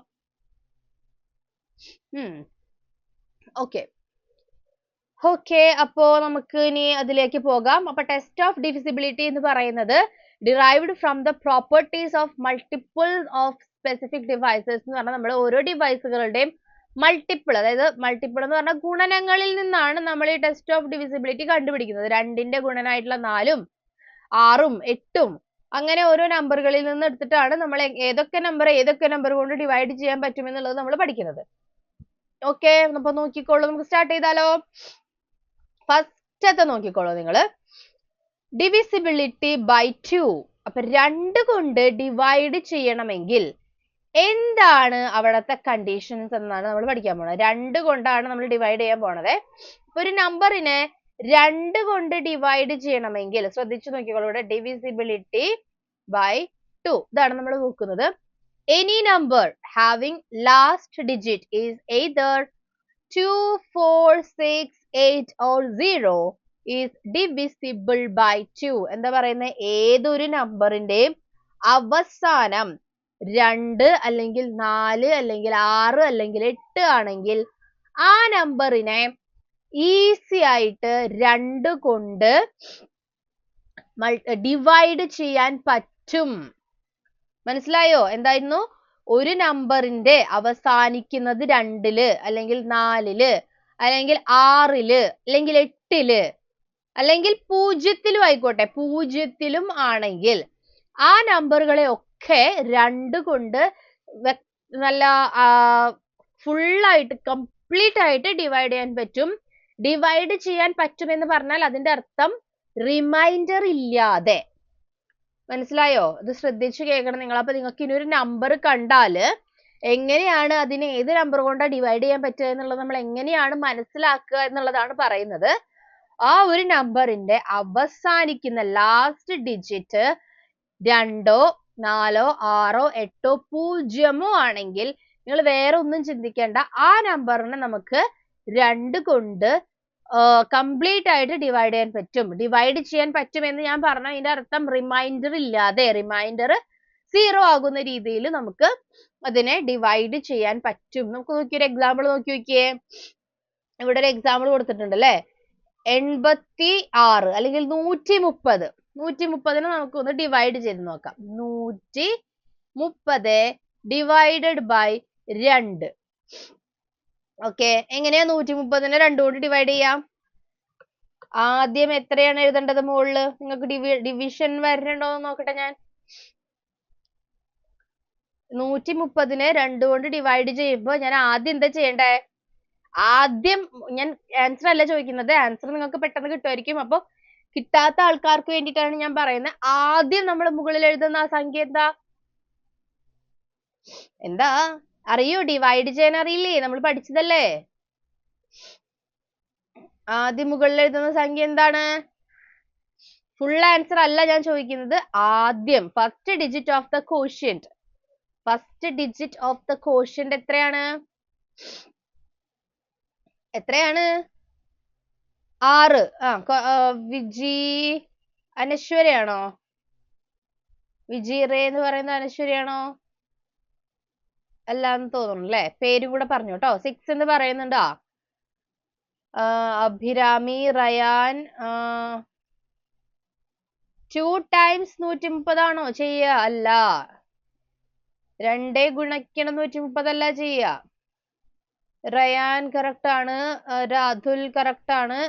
ഓക്കെ, അപ്പോ നമുക്ക് ഇനി അതിലേക്ക് പോകാം. അപ്പൊ ടെസ്റ്റ് ഓഫ് ഡിവിസിബിലിറ്റി എന്ന് പറയുന്നത് derived from the properties of multiple of specific devices എന്ന് പറഞ്ഞാൽ നമ്മൾ ഓരോ ഡിവൈസുകളുടെയും മൾട്ടിപ്പിൾ, അതായത് മൾട്ടിപ്പിൾ എന്ന് പറഞ്ഞാൽ ഗുണനങ്ങളിൽ നിന്നാണ് നമ്മൾ ഈ ടെസ്റ്റ് ഓഫ് ഡിവിസിബിലിറ്റി കണ്ടുപിടിക്കുന്നത്. 2ന്റെ ഗുണനായിട്ടുള്ള 4ഉം 6ഉം 8ഉം അങ്ങനെ ഓരോ നമ്പറുകളിൽ നിന്ന് എടുത്തിട്ടാണ് നമ്മൾ ഏതൊക്കെ നമ്പർ കൊണ്ട് ഡിവൈഡ് ചെയ്യാൻ പറ്റുമെന്നുള്ളത് നമ്മൾ പഠിക്കുന്നത്. ഓക്കെ, അപ്പൊ നോക്കിക്കോളൂ, നമുക്ക് സ്റ്റാർട്ട് ചെയ്താലോ. ഫസ്റ്റത്തെ നോക്കിക്കോളൂ നിങ്ങള്, ഡിവിസിബിലിറ്റി ബൈ 2. അപ്പൊ 2 കൊണ്ട് ഡിവൈഡ് ചെയ്യണമെങ്കിൽ എന്താണ് അവിടത്തെ കണ്ടീഷൻസ് എന്നാണ് നമ്മൾ പഠിക്കാൻ പോണത്. 2 കൊണ്ടാണ് നമ്മൾ ഡിവൈഡ് ചെയ്യാൻ പോണത്. ഒരു നമ്പറിനെ 2 കൊണ്ട് ഡിവൈഡ് ചെയ്യണമെങ്കിൽ ശ്രദ്ധിച്ചു നോക്കിക്കോളൂ, ഇവിടെ ഡിവിസിബിലിറ്റി ബൈ 2 ഇതാണ് നമ്മൾ നോക്കുന്നത്. Any number having last digit is either 2, 4, 6, 8 or 0 is divisible by 2. എന്താ പറയുന്നത്? ഏതൊരു നമ്പറിന്റെയും അവസാനം 2 അല്ലെങ്കിൽ 4 അല്ലെങ്കിൽ 6 അല്ലെങ്കിൽ 8 ആണെങ്കിൽ ആ നമ്പറിനെ ഈസി ആയിട്ട് 2 കൊണ്ട് ഡിവൈഡ് ചെയ്യാൻ പറ്റും. മനസ്സിലായോ? എന്തായിരുന്നു? ഒരു നമ്പറിന്റെ അവസാനിക്കുന്നത് 2-ല് അല്ലെങ്കിൽ 4-ല് അല്ലെങ്കിൽ 6-ല് അല്ലെങ്കിൽ 8-ല് അല്ലെങ്കിൽ 0-ലും ആയിക്കോട്ടെ, 0-ലും ആണെങ്കിൽ ആ നമ്പറുകളെ ഒക്കെ 2 കൊണ്ട് നല്ല ഫുള്ളായിട്ട് കംപ്ലീറ്റ് ആയിട്ട് ഡിവൈഡ് ചെയ്യാൻ പറ്റും. ഡിവൈഡ് ചെയ്യാൻ പറ്റും എന്ന് പറഞ്ഞാൽ അതിന്റെ അർത്ഥം റിമൈൻഡർ ഇല്ലാതെ. മനസ്സിലായോ? ഇത് ശ്രദ്ധിച്ചു കേൾക്കണം നിങ്ങൾ. അപ്പൊ നിങ്ങൾക്ക് ഇനി ഒരു നമ്പർ കണ്ടാല് എങ്ങനെയാണ് അതിനെ ഏത് നമ്പർ കൊണ്ടാണ് ഡിവൈഡ് ചെയ്യാൻ പറ്റുക എന്നുള്ളത് നമ്മൾ എങ്ങനെയാണ് മനസ്സിലാക്കുക എന്നുള്ളതാണ് പറയുന്നത്. ആ ഒരു നമ്പറിന്റെ അവസാനിക്കുന്ന ലാസ്റ്റ് ഡിജിറ്റ് 2, 4, 6, 8, 0 ആണെങ്കിൽ നിങ്ങൾ വേറെ ഒന്നും ചിന്തിക്കേണ്ട, ആ നമ്പറിനെ നമുക്ക് 2 കൊണ്ട് കംപ്ലീറ്റ് ആയിട്ട് ഡിവൈഡ് ചെയ്യാൻ പറ്റും. ഡിവൈഡ് ചെയ്യാൻ പറ്റും എന്ന് ഞാൻ പറഞ്ഞു, അതിന്റെ അർത്ഥം റിമൈൻഡർ ഇല്ലാതെ, റിമൈൻഡർ 0 ആകുന്ന രീതിയിൽ നമുക്ക് അതിനെ ഡിവൈഡ് ചെയ്യാൻ പറ്റും. നമുക്ക് നോക്കിയൊരു എക്സാമ്പിൾ നോക്കി നോക്കിയേ. ഇവിടെ ഒരു എക്സാമ്പിൾ കൊടുത്തിട്ടുണ്ട് അല്ലെ. 86 അല്ലെങ്കിൽ 130. 130നെ നമുക്ക് ഒന്ന് ഡിവൈഡ് ചെയ്ത് നോക്കാം. 130 ഡിവൈഡഡ് ബൈ 2. ഓക്കെ, എങ്ങനെയാ 130നെ 2 കൊണ്ട് ഡിവൈഡ് ചെയ്യാം? ആദ്യം എത്രയാണ് എഴുതേണ്ടത് മുകളില്? നിങ്ങൾക്ക് ഡിവിഷൻ വരുന്നുണ്ടോ എന്ന് നോക്കട്ടെ ഞാൻ. 130നെ 2 കൊണ്ട് ഡിവൈഡ് ചെയ്യുമ്പോൾ ഞാൻ ആദ്യം എന്താ ചെയ്യണ്ടേ? ആദ്യം ഞാൻ ആൻസർ അല്ല ചോദിക്കുന്നത്, ആൻസർ നിങ്ങൾക്ക് പെട്ടെന്ന് കിട്ടുമായിരിക്കും. അപ്പൊ കിട്ടാത്ത ആൾക്കാർക്ക് വേണ്ടിയിട്ടാണ് ഞാൻ പറയുന്നത്. ആദ്യം നമ്മൾ മുകളിൽ എഴുതുന്ന ആ സംഖ്യ എന്താ അറിയോ? ഡിവൈഡ് ചെയ്യാൻ അറിയില്ലേ? നമ്മൾ പഠിച്ചതല്ലേ. ആദ്യം മുകളിൽ എഴുതുന്ന സംഖ്യ എന്താണ്? ഫുൾ ആൻസർ അല്ല ഞാൻ ചോദിക്കുന്നത്, ആദ്യം first digit of the quotient. First digit of the quotient എത്രയാണ്? 6. അനശ്വരയാണോ? വിജി റേ എന്ന് പറയുന്ന അനശ്വരയാണോ? അല്ലാന്ന് തോന്നുന്നു അല്ലെ. പേരും കൂടെ പറഞ്ഞു കേട്ടോ. 6 എന്ന് പറയുന്നുണ്ടോ? അഭിരാമി, റയാൻ. 2 ടൈംസ് 130 ആണോ ചെയ്യുക? അല്ല. 2 ഗുണിക്കണം 130 അല്ല ചെയ്യുക. റയാൻ കറക്റ്റ് ആണ്. രാധുൽ കറക്റ്റ് ആണ്.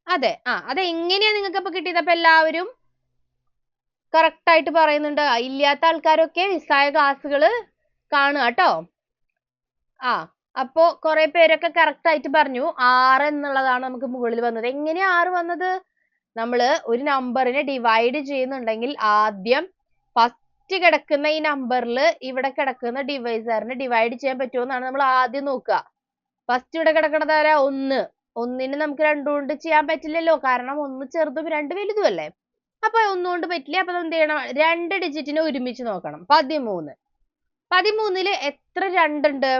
അതെ. അതെങ്ങനെയാ നിങ്ങൾക്ക് അപ്പൊ കിട്ടിയത്? അപ്പൊ എല്ലാവരും കറക്റ്റ് ആയിട്ട് പറയുന്നുണ്ട്. ഇല്ലാത്ത ആൾക്കാരൊക്കെ മിസ്സായ ക്ലാസ്സുകള് കാണുക കേട്ടോ. അപ്പോ കുറെ പേരൊക്കെ കറക്റ്റ് ആയിട്ട് പറഞ്ഞു. 6 എന്നുള്ളതാണ് നമുക്ക് മുകളിൽ വന്നത്. എങ്ങനെയാ 6 വന്നത്? നമ്മള് ഒരു നമ്പറിനെ ഡിവൈഡ് ചെയ്യുന്നുണ്ടെങ്കിൽ ആദ്യം ഫസ്റ്റ് കിടക്കുന്ന ഈ നമ്പറിൽ ഇവിടെ കിടക്കുന്ന ഡിവൈസറിനെ ഡിവൈഡ് ചെയ്യാൻ പറ്റുമോ എന്നാണ് നമ്മൾ ആദ്യം നോക്കുക. ഫസ്റ്റ് ഇവിടെ കിടക്കുന്നത് ആരാ? 1. 1ന് നമുക്ക് 2 കൊണ്ട് ചെയ്യാൻ പറ്റില്ലല്ലോ, കാരണം 1 ചെറുതും 2 വലുതും അല്ലേ. അപ്പൊ 1 കൊണ്ട് പറ്റില്ല. അപ്പൊ എന്ത് ചെയ്യണം? 2 ഡിജിറ്റിനെ ഒരുമിച്ച് നോക്കണം. 13. 13ല് എത്ര 2 ഉണ്ട്?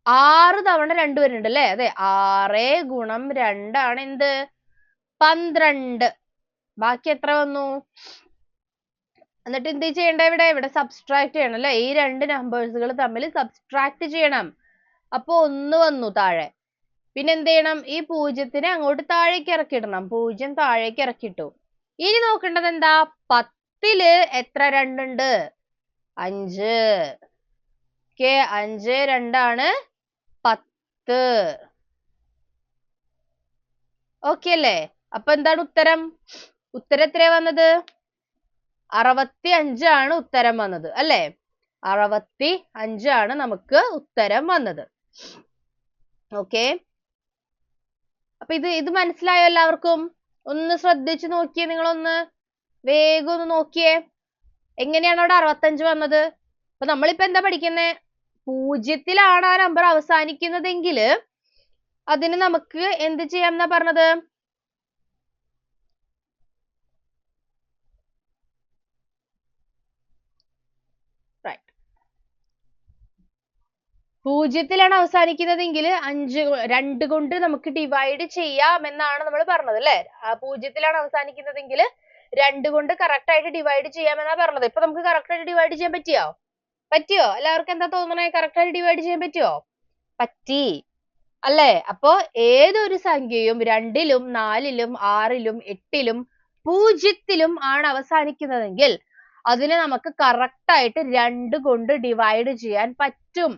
6 തവണ 2 വരുന്നുണ്ട് അല്ലേ. അതെ, 6 ഗുണം 2 ആണ് എന്ത്? 12. ബാക്കി എത്ര വന്നു? എന്നിട്ട് എന്ത് ചെയ്യണ്ട? ഇവിടെ സബ്സ്ട്രാക്ട് ചെയ്യണം അല്ലെ. ഈ 2 നമ്പേഴ്സുകൾ തമ്മിൽ സബ്സ്ട്രാക്ട് ചെയ്യണം. അപ്പൊ 1 വന്നു താഴെ. പിന്നെ എന്ത് ചെയ്യണം? ഈ 0നെ അങ്ങോട്ട് താഴേക്ക് ഇറക്കിയിടണം. 0 താഴേക്ക് ഇറക്കിയിട്ടു. ഇനി നോക്കേണ്ടത് എന്താ? 10ല് എത്ര 2 ഉണ്ട്? 5. 5 2 ആണ് 10. ഓക്കെ അല്ലേ? അപ്പൊ എന്താണ് ഉത്തരം? ഉത്തരം എത്രയാ വന്നത്? 65 ആണ് ഉത്തരം വന്നത് അല്ലേ? 65 ആണ് നമുക്ക് ഉത്തരം വന്നത്. ഓക്കെ, അപ്പൊ ഇത് മനസ്സിലായോ എല്ലാവർക്കും? ഒന്ന് ശ്രദ്ധിച്ചു നോക്കിയേ, നിങ്ങളൊന്ന് വേഗം ഒന്ന് നോക്കിയേ, എങ്ങനെയാണ് അവിടെ 65 വന്നത്? അപ്പൊ നമ്മളിപ്പോ എന്താ പഠിക്കുന്നേ? 0-ത്തിലാണ് ആ നമ്പർ അവസാനിക്കുന്നതെങ്കിൽ അതിന് നമുക്ക് എന്ത് ചെയ്യാം എന്നാ പറഞ്ഞത്? റൈറ്റ്, 0-ത്തിലാണ് അവസാനിക്കുന്നതെങ്കിൽ 2 കൊണ്ട് നമുക്ക് ഡിവൈഡ് ചെയ്യാം എന്നാണ് നമ്മൾ പറഞ്ഞത് അല്ലെ? 0-ത്തിലാണ് അവസാനിക്കുന്നതെങ്കിൽ 2 കൊണ്ട് കറക്റ്റ് ആയിട്ട് ഡിവൈഡ് ചെയ്യാമെന്നാ പറഞ്ഞത്. ഇപ്പൊ നമുക്ക് കറക്റ്റ് ആയിട്ട് ഡിവൈഡ് ചെയ്യാൻ പറ്റിയോ? എല്ലാവർക്കും എന്താ തോന്നണേ? കറക്റ്റ് ആയിട്ട് ഡിവൈഡ് ചെയ്യാൻ പറ്റിയോ? പറ്റി അല്ലേ? അപ്പൊ ഏതൊരു സംഖ്യയും 2-ലും 4-ലും 6-ലും 8-ലും 0-ത്തിലും ആണ് അവസാനിക്കുന്നതെങ്കിൽ അതിനെ നമുക്ക് കറക്റ്റ് ആയിട്ട് 2 കൊണ്ട് ഡിവൈഡ് ചെയ്യാൻ പറ്റും.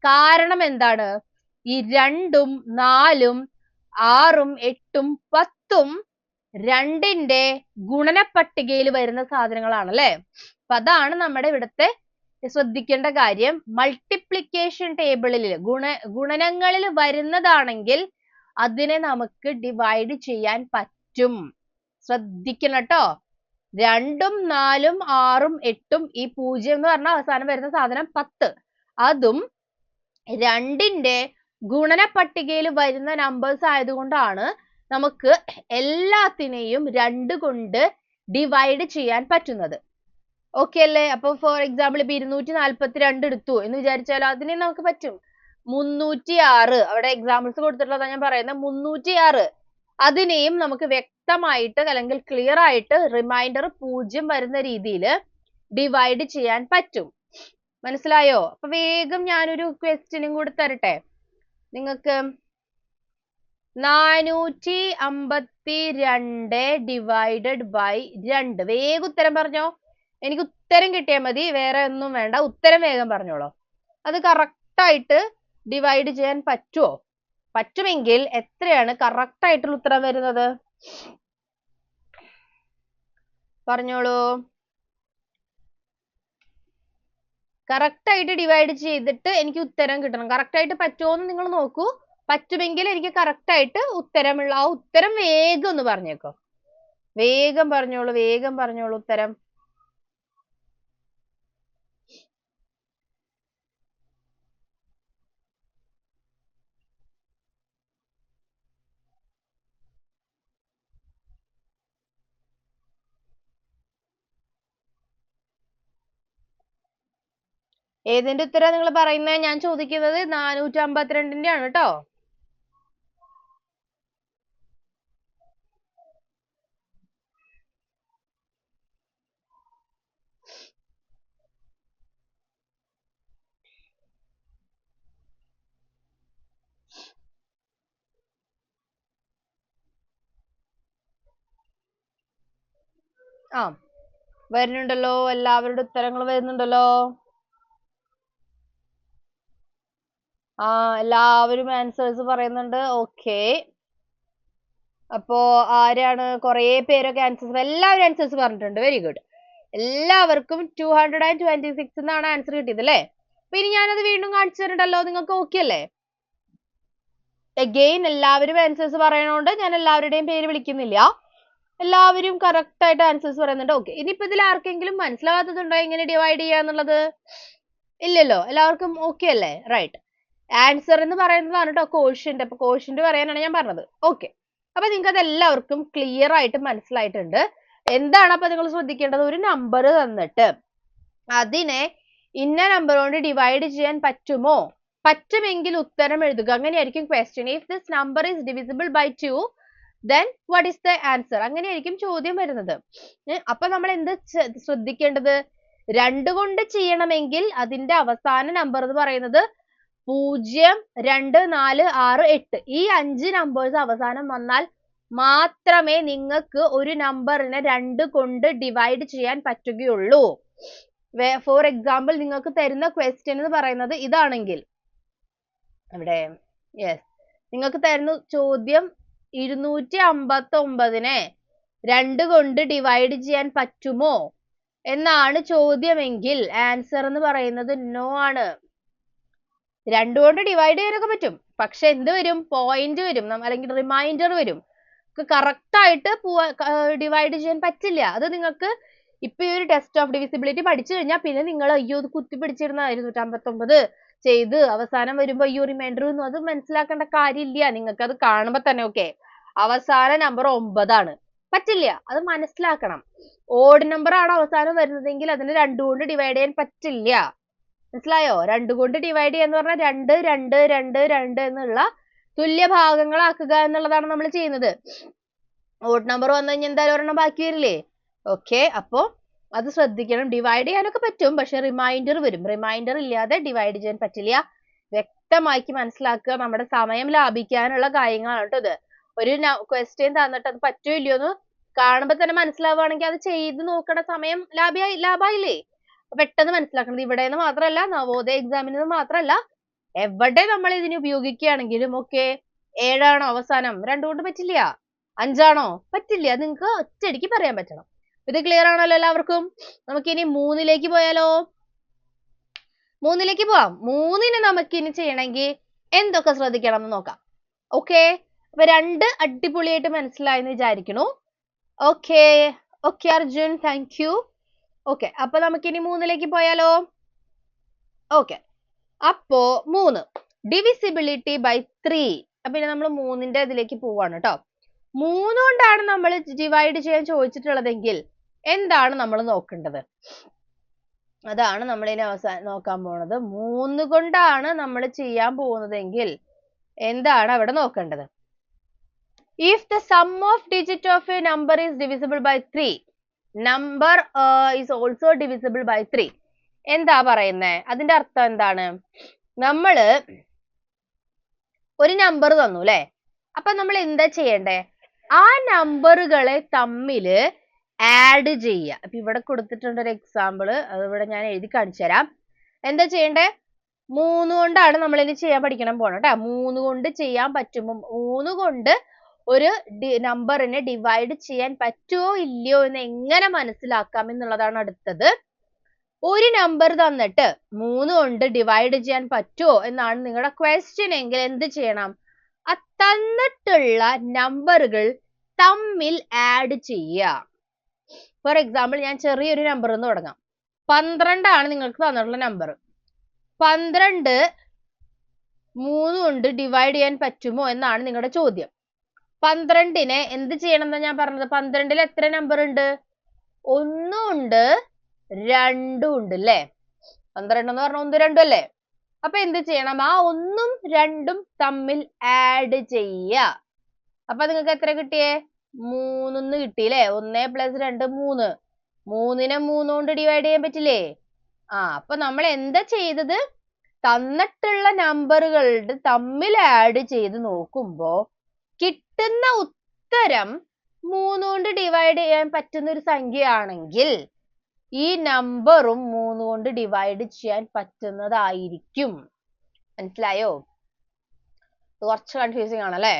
കാരണം എന്താണ്? ഈ 2-ഉം 4-ഉം 6-ഉം 8-ഉം 10-ഉം 2-ന്റെ ഗുണനപ്പട്ടികയിൽ വരുന്ന സാധനങ്ങളാണ് അല്ലേ? അപ്പൊ അതാണ് നമ്മുടെ ഇവിടുത്തെ ശ്രദ്ധിക്കേണ്ട കാര്യം. മൾട്ടിപ്ലിക്കേഷൻ ടേബിളിൽ ഗുണനങ്ങളിൽ വരുന്നതാണെങ്കിൽ അതിനെ നമുക്ക് ഡിവൈഡ് ചെയ്യാൻ പറ്റും. ശ്രദ്ധിക്കണം കേട്ടോ. 2-ഉം 4-ഉം 6-ഉം 8-ഉം ഈ 0 എന്ന് പറഞ്ഞ അവസാനം വരുന്ന സാധനം 10, അതും 2-ന്റെ ഗുണനപ്പട്ടികയിൽ വരുന്ന നമ്പേഴ്സ് ആയതുകൊണ്ടാണ് നമുക്ക് എല്ലാത്തിനെയും 2 കൊണ്ട് ഡിവൈഡ് ചെയ്യാൻ പറ്റുന്നത്. ഓക്കെ അല്ലേ? അപ്പൊ ഫോർ എക്സാമ്പിൾ ഇപ്പൊ 242 എടുത്തു എന്ന് വിചാരിച്ചാലോ, അതിനെ നമുക്ക് പറ്റും. 306, അവിടെ എക്സാമ്പിൾസ് കൊടുത്തിട്ടുള്ളതാണ് ഞാൻ പറയുന്നത്. 306 അതിനെയും നമുക്ക് വ്യക്തമായിട്ട് അല്ലെങ്കിൽ ക്ലിയർ ആയിട്ട് റിമൈൻഡർ 0 വരുന്ന രീതിയിൽ ഡിവൈഡ് ചെയ്യാൻ പറ്റും. മനസ്സിലായോ? അപ്പൊ വേഗം ഞാനൊരു ക്വസ്റ്റ്യനും കൂടി തരട്ടെ നിങ്ങൾക്ക്. 452 ഡിവൈഡഡ് ബൈ 2. വേഗം ഉത്തരം പറഞ്ഞോ. എനിക്ക് ഉത്തരം കിട്ടിയാൽ മതി, വേറെ ഒന്നും വേണ്ട. ഉത്തരം വേഗം പറഞ്ഞോളൂ. അത് കറക്റ്റ് ആയിട്ട് ഡിവൈഡ് ചെയ്യാൻ പറ്റുമോ? പറ്റുമെങ്കിൽ എത്രയാണ് കറക്റ്റ് ആയിട്ടുള്ള ഉത്തരം വരുന്നത്? പറഞ്ഞോളൂ. കറക്റ്റ് ആയിട്ട് ഡിവൈഡ് ചെയ്തിട്ട് എനിക്ക് ഉത്തരം കിട്ടണം. കറക്റ്റ് ആയിട്ട് പറ്റുമോ എന്ന് നിങ്ങൾ നോക്കൂ. പറ്റുമെങ്കിൽ എനിക്ക് കറക്റ്റ് ആയിട്ട് ഉത്തരമുള്ള ആ ഉത്തരം വേഗം ഒന്ന് പറഞ്ഞേക്കോ. വേഗം പറഞ്ഞോളൂ ഉത്തരം. ഏതിന്റെ ഉത്തരം നിങ്ങൾ പറയുന്നത്? ഞാൻ ചോദിക്കുന്നത് 452ന്റെ ആണ് കേട്ടോ. ആ, വരുന്നുണ്ടല്ലോ, എല്ലാവരുടെ ഉത്തരങ്ങൾ വരുന്നുണ്ടല്ലോ. ആ, എല്ലാവരും ആൻസേഴ്സ് പറയുന്നുണ്ട്. ഓക്കെ, അപ്പോ ആരാണ്? കുറേ പേരൊക്കെ ആൻസേഴ്സ്, എല്ലാവരും ആൻസേഴ്സ് പറഞ്ഞിട്ടുണ്ട്. Very good. എല്ലാവർക്കും 226 എന്നാണ് ആൻസർ കിട്ടിയത് അല്ലേ? അപ്പൊ ഇനി ഞാനത് വീണ്ടും കാണിച്ചു തരണ്ടല്ലോ. നിങ്ങൾക്ക് ഓക്കെ അല്ലേ? അഗെയിൻ എല്ലാവരും ആൻസേഴ്സ് പറയണോണ്ട് ഞാൻ എല്ലാവരുടെയും പേര് വിളിക്കുന്നില്ല. എല്ലാവരും കറക്റ്റ് ആയിട്ട് ആൻസേഴ്സ് പറയുന്നുണ്ട്. ഓക്കെ, ഇനിയിപ്പോ ഇതിൽ ആർക്കെങ്കിലും മനസ്സിലാവാത്തതുണ്ടോ എങ്ങനെ ഡിവൈഡ് ചെയ്യാന്നുള്ളത്? ഇല്ലല്ലോ, എല്ലാവർക്കും ഓക്കെ അല്ലേ? റൈറ്റ്. ആൻസർ എന്ന് പറയുന്നതാണ് കേട്ടോ കോഷ്യന്റ്. അപ്പൊ കോഷ്യന്റ് പറയാനാണ് ഞാൻ പറഞ്ഞത്. ഓക്കെ, അപ്പൊ നിങ്ങൾക്ക് അത് എല്ലാവർക്കും ക്ലിയർ ആയിട്ട് മനസ്സിലായിട്ടുണ്ട്. എന്താണ് അപ്പൊ നിങ്ങൾ ശ്രദ്ധിക്കേണ്ടത്? ഒരു നമ്പർ തന്നിട്ട് അതിനെ ഇന്ന നമ്പർ കൊണ്ട് ഡിവൈഡ് ചെയ്യാൻ പറ്റുമോ? പറ്റുമെങ്കിൽ ഉത്തരം എഴുതുക. അങ്ങനെയായിരിക്കും question. If this number is divisible by 2 then what is the answer? അങ്ങനെയായിരിക്കും ചോദ്യം വരുന്നത്. അപ്പൊ നമ്മൾ എന്ത് ശ്രദ്ധിക്കേണ്ടത്? 2 കൊണ്ട് ചെയ്യണമെങ്കിൽ അതിന്റെ അവസാന നമ്പർ എന്ന് പറയുന്നത് 0, 2, 4, 6, 8 ഈ 5 നമ്പേഴ്സ് അവസാനം വന്നാൽ മാത്രമേ നിങ്ങൾക്ക് ഒരു നമ്പറിനെ 2 കൊണ്ട് ഡിവൈഡ് ചെയ്യാൻ പറ്റുകയുള്ളൂ. ഫോർ എക്സാമ്പിൾ നിങ്ങൾക്ക് തരുന്ന ക്വസ്റ്റ്യൻ എന്ന് പറയുന്നത് ഇതാണെങ്കിൽ, ഇവിടെ യെസ്, നിങ്ങൾക്ക് തരുന്ന ചോദ്യം 259നെ 2 കൊണ്ട് ഡിവൈഡ് ചെയ്യാൻ പറ്റുമോ എന്നാണ് ചോദ്യമെങ്കിൽ ആൻസർ എന്ന് പറയുന്നത് നോ ആണ്. 2 കൊണ്ട് ഡിവൈഡ് ചെയ്യാനൊക്കെ പറ്റും, പക്ഷെ എന്ത് വരും? പോയിന്റ് വരും, അല്ലെങ്കിൽ റിമൈൻഡർ വരും. കറക്റ്റ് ആയിട്ട് ഡിവൈഡ് ചെയ്യാൻ പറ്റില്ല. അത് നിങ്ങൾക്ക് ഇപ്പൊ ഈ ഒരു ടെസ്റ്റ് ഓഫ് ഡിവിസിബിലിറ്റി പഠിച്ചു കഴിഞ്ഞാൽ പിന്നെ നിങ്ങൾ അയ്യോ ഇത് കുത്തി പിടിച്ചിരുന്ന 259 ചെയ്ത് അവസാനം വരുമ്പോ അയ്യോ റിമൈൻഡർ ഒന്നും അത് മനസ്സിലാക്കേണ്ട കാര്യമില്ല. നിങ്ങൾക്ക് അത് കാണുമ്പോ തന്നെ ഓക്കെ അവസാന നമ്പർ 9 ആണ്, പറ്റില്ല, അത് മനസ്സിലാക്കണം. ഓഡ് നമ്പർ ആണ് അവസാനം വരുന്നതെങ്കിൽ അതിന് 2 കൊണ്ട് ഡിവൈഡ് ചെയ്യാൻ പറ്റില്ല. മനസ്സിലായോ? 2 കൊണ്ട് ഡിവൈഡ് ചെയ്യാന്ന് പറഞ്ഞാൽ 2 2 2 2 എന്നുള്ള തുല്യ ഭാഗങ്ങളാക്കുക എന്നുള്ളതാണ് നമ്മൾ ചെയ്യുന്നത്. ഓഡ് നമ്പർ വന്നു കഴിഞ്ഞാൽ എന്തായാലും ഒരെണ്ണം ബാക്കി വരില്ലേ? ഓക്കെ, അപ്പോ അത് ശ്രദ്ധിക്കണം. ഡിവൈഡ് ചെയ്യാനൊക്കെ പറ്റും, പക്ഷെ റിമൈൻഡർ വരും. റിമൈൻഡർ ഇല്ലാതെ ഡിവൈഡ് ചെയ്യാൻ പറ്റില്ല. വ്യക്തമാക്കി മനസ്സിലാക്കുക. നമ്മുടെ സമയം ലാഭിക്കാനുള്ള കാര്യങ്ങളാണ് കേട്ടോ ഇത്. ഒരു ക്വസ്റ്റ്യൻ തന്നിട്ട് അത് പറ്റുമോ ഇല്ലയോ എന്ന് കാണുമ്പോൾ തന്നെ മനസ്സിലാവുകയാണെങ്കിൽ അത് ചെയ്ത് നോക്കണ സമയം ലാഭായില്ലേ? പെട്ടെന്ന് മനസ്സിലാക്കണം. ഇവിടെ നിന്ന് മാത്രമല്ല, നവോദയ എക്സാമിന് മാത്രമല്ല, എവിടെ നമ്മൾ ഇതിന് ഉപയോഗിക്കുകയാണെങ്കിലും ഓക്കെ 7 ആണോ അവസാനം? 2 കൊണ്ട് പറ്റില്ല. 5 ആണോ? പറ്റില്ല. നിങ്ങൾക്ക് ഒറ്റയടിക്ക് പറയാൻ പറ്റണം. ഇത് ക്ലിയർ ആണല്ലോ എല്ലാവർക്കും? നമുക്കിനി 3ലേക്ക് പോയാലോ? 3ലേക്ക് പോവാം. 3ന് നമുക്കിനി ചെയ്യണമെങ്കിൽ എന്തൊക്കെ ശ്രദ്ധിക്കണം എന്ന് നോക്കാം. ഓക്കെ, അപ്പൊ 2 അടിപൊളിയായിട്ട് മനസ്സിലായെന്ന് വിചാരിക്കുന്നു. Okay okay Arjun, thank you. Okay, അപ്പൊ നമുക്കിനി 3ലേക്ക് പോയാലോ? ഓക്കെ, അപ്പോ 3 ഡിവിസിബിലിറ്റി ബൈ 3. അപ്പൊ ഇനി നമ്മൾ 3ന്റെ ഇതിലേക്ക് പോവാണ് കേട്ടോ. 3 കൊണ്ടാണ് നമ്മൾ ഡിവൈഡ് ചെയ്യാൻ ചോദിച്ചിട്ടുള്ളതെങ്കിൽ എന്താണ് നമ്മൾ നോക്കേണ്ടത്? അതാണ് നമ്മൾ ഇനി നോക്കാൻ പോകുന്നത്. 3 കൊണ്ടാണ് നമ്മൾ ചെയ്യാൻ പോകുന്നതെങ്കിൽ എന്താണ് അവിടെ നോക്കേണ്ടത്? If the sum of digit of a number is divisible by 3, number is also divisible by 3. എന്താ പറയുന്നേ? അതിന്റെ അർത്ഥം എന്താണ്? നമ്മള് ഒരു നമ്പർ തന്നു അല്ലെ? അപ്പൊ നമ്മൾ എന്താ ചെയ്യണ്ടേ? ആ നമ്പറുകളെ തമ്മില് ആഡ് ചെയ്യുക. അപ്പൊ ഇവിടെ കൊടുത്തിട്ടുണ്ട് ഒരു എക്സാമ്പിൾ, അത് ഇവിടെ ഞാൻ എഴുതി കാണിച്ചു തരാം. എന്താ ചെയ്യണ്ടേ? 3 കൊണ്ടാണ് നമ്മൾ ഇനി ചെയ്യാൻ പഠിക്കണം പോണം കേട്ടോ. 3 കൊണ്ട് ചെയ്യാൻ പറ്റുമ്പോ 3 കൊണ്ട് ഒരു നമ്പറിനെ ഡിവൈഡ് ചെയ്യാൻ പറ്റുമോ ഇല്ലയോ എന്ന് എങ്ങനെ മനസ്സിലാക്കാം എന്നുള്ളതാണ് അടുത്തത്. ഒരു നമ്പർ തന്നിട്ട് 3 കൊണ്ട് ഡിവൈഡ് ചെയ്യാൻ പറ്റുമോ എന്നാണ് നിങ്ങളുടെ ക്വസ്റ്റ്യൻ എങ്കിൽ എന്ത് ചെയ്യണം? ആ തന്നിട്ടുള്ള നമ്പറുകൾ തമ്മിൽ ആഡ് ചെയ്യുക. ഫോർ എക്സാമ്പിൾ ഞാൻ ചെറിയൊരു നമ്പർ എന്ന് തുടങ്ങാം. 12 ആണ് നിങ്ങൾക്ക് തന്നിട്ടുള്ള നമ്പർ. 12 3 കൊണ്ട് ഡിവൈഡ് ചെയ്യാൻ പറ്റുമോ എന്നാണ് നിങ്ങളുടെ ചോദ്യം. 12നെ എന്ത് ചെയ്യണം എന്നാ ഞാൻ പറഞ്ഞത്? 12ൽ എത്ര നമ്പർ ഉണ്ട്? 1 ഉണ്ട്, 2 ഉണ്ട് അല്ലേ? 12 എന്ന് പറഞ്ഞാൽ 1 2 അല്ലേ? അപ്പൊ എന്ത് ചെയ്യണം? ആ 1ഉം 2ഉം തമ്മിൽ ആഡ് ചെയ്യുക. അപ്പൊ നിങ്ങൾക്ക് എത്ര കിട്ടിയേ? 3 കിട്ടിയില്ലേ? 1 + 2 3. 3നെ 3 കൊണ്ട് ഡിവൈഡ് ചെയ്യാൻ പറ്റില്ലേ? അപ്പൊ നമ്മൾ എന്താ ചെയ്തത്? തന്നിട്ടുള്ള നമ്പറുകളുടെ തമ്മിൽ ആഡ് ചെയ്ത് നോക്കുമ്പോ കിട്ടുന്ന ഉത്തരം 3 കൊണ്ട് ഡിവൈഡ് ചെയ്യാൻ പറ്റുന്ന ഒരു സംഖ്യയാണെങ്കിൽ ഈ നമ്പറും 3 കൊണ്ട് ഡിവൈഡ് ചെയ്യാൻ പറ്റുന്നതായിരിക്കും. മനസ്സിലായോ? കുറച്ച് കൺഫ്യൂസിങ് ആണല്ലേ?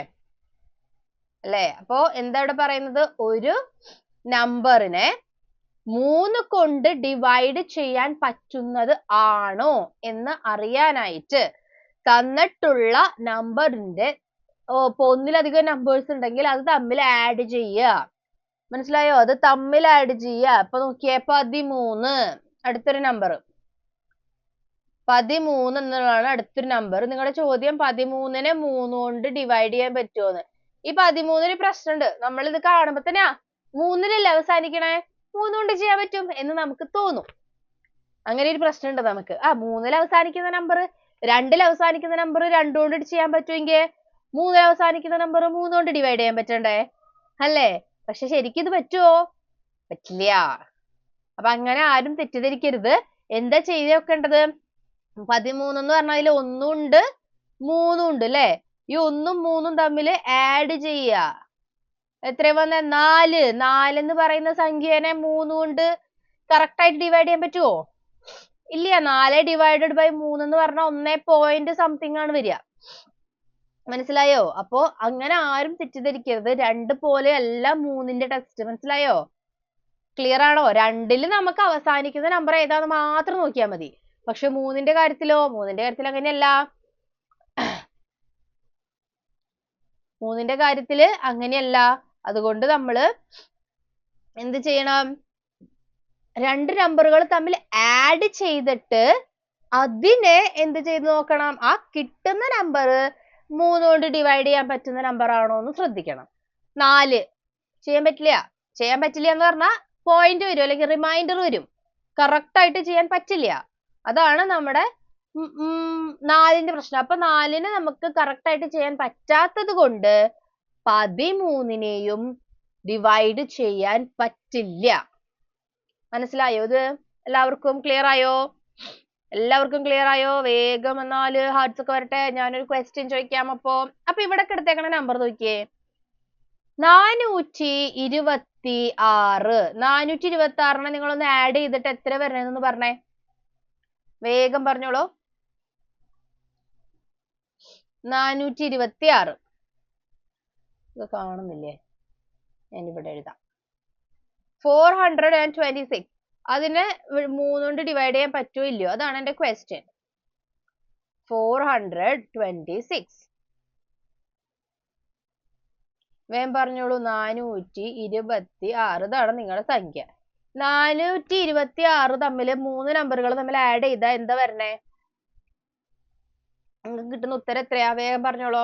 അല്ലേ? അപ്പോ എന്താ ഇവിടെ പറയുന്നത്? ഒരു നമ്പറിനെ 3 കൊണ്ട് ഡിവൈഡ് ചെയ്യാൻ പറ്റുന്നത് ആണോ എന്ന് അറിയാനായിട്ട് തന്നിട്ടുള്ള നമ്പറിന്റെ ഒന്നിലധികം നമ്പേഴ്സ് ഉണ്ടെങ്കിൽ അത് തമ്മിൽ ആഡ് ചെയ്യുക. മനസ്സിലായോ? അത് തമ്മിൽ ആഡ് ചെയ്യുക. അപ്പൊ നോക്കിയേ 13 അടുത്തൊരു നമ്പർ. 13 എന്നുള്ളതാണ് അടുത്തൊരു നമ്പർ. നിങ്ങളുടെ ചോദ്യം 13നെ 3 കൊണ്ട് ഡിവൈഡ് ചെയ്യാൻ പറ്റുമോന്ന്. ഈ 13ന് പ്രശ്നമുണ്ട്. നമ്മൾ ഇത് കാണുമ്പോ തന്നെ 3-ലല്ലേ അവസാനിക്കണേ, 3 കൊണ്ട് ചെയ്യാൻ പറ്റും എന്ന് നമുക്ക് തോന്നും. അങ്ങനെ ഒരു പ്രശ്നമുണ്ട് നമുക്ക്. 3-ൽ അവസാനിക്കുന്ന നമ്പർ 2-ൽ അവസാനിക്കുന്ന നമ്പർ 2 കൊണ്ട് ചെയ്യാൻ പറ്റുമെങ്കിൽ 3-ൽ അവസാനിക്കുന്ന നമ്പർ 3 കൊണ്ട് ഡിവൈഡ് ചെയ്യാൻ പറ്റണ്ടേ അല്ലേ? പക്ഷെ ശരിക്കും ഇത് പറ്റുമോ? പറ്റില്ല. അപ്പൊ അങ്ങനെ ആരും തെറ്റിദ്ധരിക്കരുത്. എന്താ ചെയ്ത് വെക്കേണ്ടത്? 13 എന്ന് പറഞ്ഞാൽ അതിൽ 1 ഉണ്ട് 3 ഉണ്ട് അല്ലേ? ഈ 1ഉം 3ഉം തമ്മിൽ ആഡ് ചെയ്യുക. എത്ര വന്ന 4. 4 എന്ന് പറയുന്ന സംഖ്യേനെ 3 കൊണ്ട് കറക്റ്റ് ആയിട്ട് ഡിവൈഡ് ചെയ്യാൻ പറ്റുമോ? ഇല്ല. 4 ഡിവൈഡഡ് ബൈ 3 എന്ന് പറഞ്ഞാൽ 1 പോയിന്റ് സംതിങ് ആണ് വരിക. മനസ്സിലായോ? അപ്പോ അങ്ങനെ ആരും തെറ്റിദ്ധരിക്കരുത്. 2 പോലെയല്ല 3ന്റെ ടെക്സ്റ്റ്. മനസ്സിലായോ? ക്ലിയർ ആണോ? 2ല് നമുക്ക് അവസാനിക്കുന്ന നമ്പർ ഏതാന്ന് മാത്രം നോക്കിയാൽ മതി. പക്ഷെ 3ന്റെ കാര്യത്തിലോ? 3ന്റെ കാര്യത്തിൽ അങ്ങനെയല്ല. 3ന്റെ കാര്യത്തില് അങ്ങനെയല്ല. അതുകൊണ്ട് നമ്മള് എന്ത് ചെയ്യണം? 2 നമ്പറുകൾ തമ്മിൽ ആഡ് ചെയ്തിട്ട് അതിനെ എന്ത് ചെയ്ത് നോക്കണം? ആ കിട്ടുന്ന നമ്പർ 3 കൊണ്ട് ഡിവൈഡ് ചെയ്യാൻ പറ്റുന്ന നമ്പർ ആണോ എന്ന് ശ്രദ്ധിക്കണം. 4 ചെയ്യാൻ പറ്റില്ല. ചെയ്യാൻ പറ്റില്ല എന്ന് പറഞ്ഞാൽ പോയിന്റ് വരും, അല്ലെങ്കിൽ റിമൈൻഡർ വരും. കറക്റ്റ് ആയിട്ട് ചെയ്യാൻ പറ്റില്ല. അതാണ് നമ്മുടെ 4ന്റെ പ്രശ്നം. അപ്പൊ 4ന് നമുക്ക് കറക്റ്റ് ആയിട്ട് ചെയ്യാൻ പറ്റാത്തത് കൊണ്ട് 13നെയും ഡിവൈഡ് ചെയ്യാൻ പറ്റില്ല. മനസ്സിലായോ? ഇത് എല്ലാവർക്കും ക്ലിയർ ആയോ? എല്ലാവർക്കും ക്ലിയർ ആയോ? വേഗം എന്നാല് ഹാർട്സ് ഒക്കെ വരട്ടെ. ഞാനൊരു ക്വസ്റ്റ്യൻ ചോദിക്കാം. അപ്പൊ ഇവിടെ എടുത്തേക്കണ നമ്പർ നോക്കിയേ. 426. 426നെ നിങ്ങളൊന്ന് ആഡ് ചെയ്തിട്ട് എത്ര വരണമെന്ന് പറഞ്ഞേ. വേഗം പറഞ്ഞോളൂ. 426. ഇത് കാണുന്നില്ലേ? ഞാനിവിടെ എഴുതാം. 426. അതിനെ 3 കൊണ്ട് ഡിവൈഡ് ചെയ്യാൻ പറ്റുമോ ഇല്ലയോ? അതാണ് എന്റെ ക്വസ്റ്റ്യൻ. 426. വേഗം പറഞ്ഞോളൂ. 426. ഇതാണ് നിങ്ങളുടെ സംഖ്യ. 426 തമ്മിൽ 3 നമ്പറുകൾ തമ്മിൽ ആഡ് ചെയ്താൽ എന്താ വരണേ? നിങ്ങൾക്ക് കിട്ടുന്ന ഉത്തരം എത്രയാ? വേഗം പറഞ്ഞോളൂ.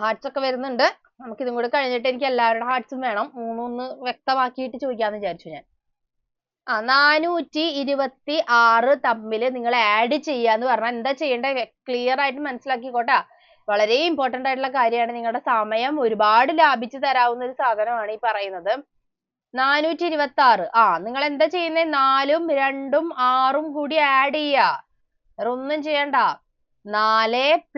ഹാർട്സ് ഒക്കെ വരുന്നുണ്ട്. നമുക്ക് ഇതും കൂടെ കഴിഞ്ഞിട്ട് എനിക്ക് എല്ലാവരുടെ ഹാർട്സും വേണം. 3 ഒന്ന് വ്യക്തമാക്കിയിട്ട് ചോദിക്കാന്ന് വിചാരിച്ചു ഞാൻ. 426 തമ്മിൽ നിങ്ങൾ ആഡ് ചെയ്യാന്ന് പറഞ്ഞാൽ എന്താ ചെയ്യേണ്ടത്? ക്ലിയർ ആയിട്ട് മനസ്സിലാക്കിക്കോട്ടെ. വളരെ ഇമ്പോർട്ടന്റ് ആയിട്ടുള്ള കാര്യമാണ്. നിങ്ങളുടെ സമയം ഒരുപാട് ലാഭിച്ചു തരാവുന്ന ഒരു സാധനമാണ് ഈ പറയുന്നത്. 426. നിങ്ങൾ എന്താ ചെയ്യുന്നത്? 4ഉം 2ഉം 6ഉം കൂടി ആഡ് ചെയ്യുക. വേറെ ഒന്നും ചെയ്യണ്ട. 4 +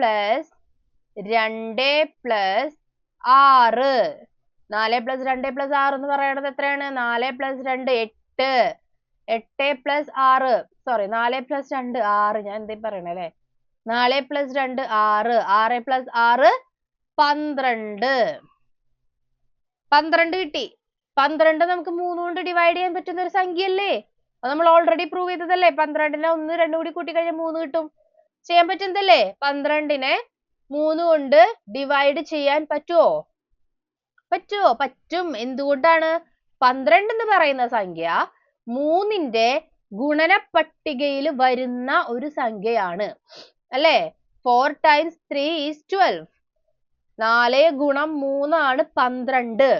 2 + 6. 4 + 2 + 6 എന്ന് പറയുന്നത് എത്രയാണ്? 4 + 2 8. 8 + 6. സോറി, 4 + 2 6. ഞാൻ എന്തേ പറയണേ അല്ലേ? 4 + 2 6. 6 + 6 12. 12 കിട്ടി. 12 നമുക്ക് 3 കൊണ്ട് ഡിവൈഡ് ചെയ്യാൻ പറ്റുന്ന ഒരു സംഖ്യ അല്ലേ? അത് നമ്മൾ ഓൾറെഡി പ്രൂവ് ചെയ്തതല്ലേ? 12നെ 1 2 കൂടി കൂട്ടിക്കഴിഞ്ഞാൽ 3 കിട്ടും. ചെയ്യാൻ പറ്റുന്നതല്ലേ? 12നെ 3 കൊണ്ട് ഡിവൈഡ് ചെയ്യാൻ പറ്റുമോ? പറ്റും. എന്തുകൊണ്ടാണ്? 12 എന്ന് പറയുന്ന സംഖ്യ 3ന്റെ ഗുണനപ്പട്ടികയിൽ വരുന്ന ഒരു സംഖ്യയാണ് അല്ലേ? 4 × 3 = 12. 4 × 3 ആണ് 12.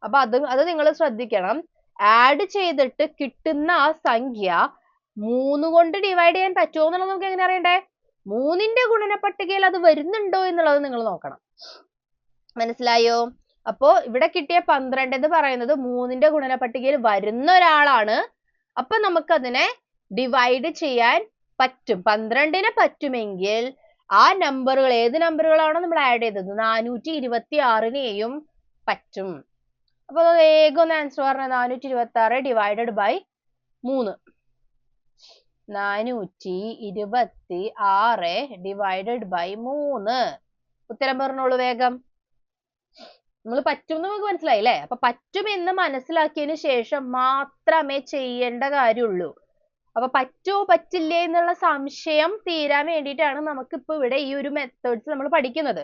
അപ്പൊ അത് നിങ്ങൾ ശ്രദ്ധിക്കണം. ആഡ് ചെയ്തിട്ട് കിട്ടുന്ന ആ സംഖ്യ 3 കൊണ്ട് ഡിവൈഡ് ചെയ്യാൻ പറ്റുമോ എന്നുള്ളത് നമുക്ക് എങ്ങനെ അറിയണ്ടേ? 3ന്റെ ഗുണനപ്പട്ടികയിൽ അത് വരുന്നുണ്ടോ എന്നുള്ളത് നിങ്ങൾ നോക്കണം. മനസ്സിലായോ? അപ്പോ ഇവിടെ കിട്ടിയ 12 എന്ന് പറയുന്നത് 3ന്റെ ഗുണനപ്പട്ടികയിൽ വരുന്ന ഒരാളാണ്. അപ്പൊ നമുക്കതിനെ ഡിവൈഡ് ചെയ്യാൻ പറ്റും. 12നെ പറ്റുമെങ്കിൽ ആ നമ്പറുകൾ ഏത് നമ്പറുകളാണോ നമ്മൾ ആഡ് ചെയ്തത് 426നെയും പറ്റും. അപ്പൊ വേഗം ഒന്ന് ആൻസർ പറഞ്ഞ. 426 ഡിവൈഡഡ് ബൈ 3. 426 divided by 3. ഉത്തരം പറഞ്ഞോളൂ വേഗം. നമ്മൾ പറ്റും നമുക്ക് മനസ്സിലായി അല്ലേ? അപ്പൊ പറ്റുമെന്ന് മനസ്സിലാക്കിയതിന് ശേഷം മാത്രമേ ചെയ്യേണ്ട കാര്യമുള്ളൂ. അപ്പൊ പറ്റുമോ പറ്റില്ലേ എന്നുള്ള സംശയം തീരാൻ വേണ്ടിയിട്ടാണ് നമുക്കിപ്പോ ഇവിടെ ഈ ഒരു മെത്തേഡ്സ് നമ്മൾ പഠിക്കുന്നത്.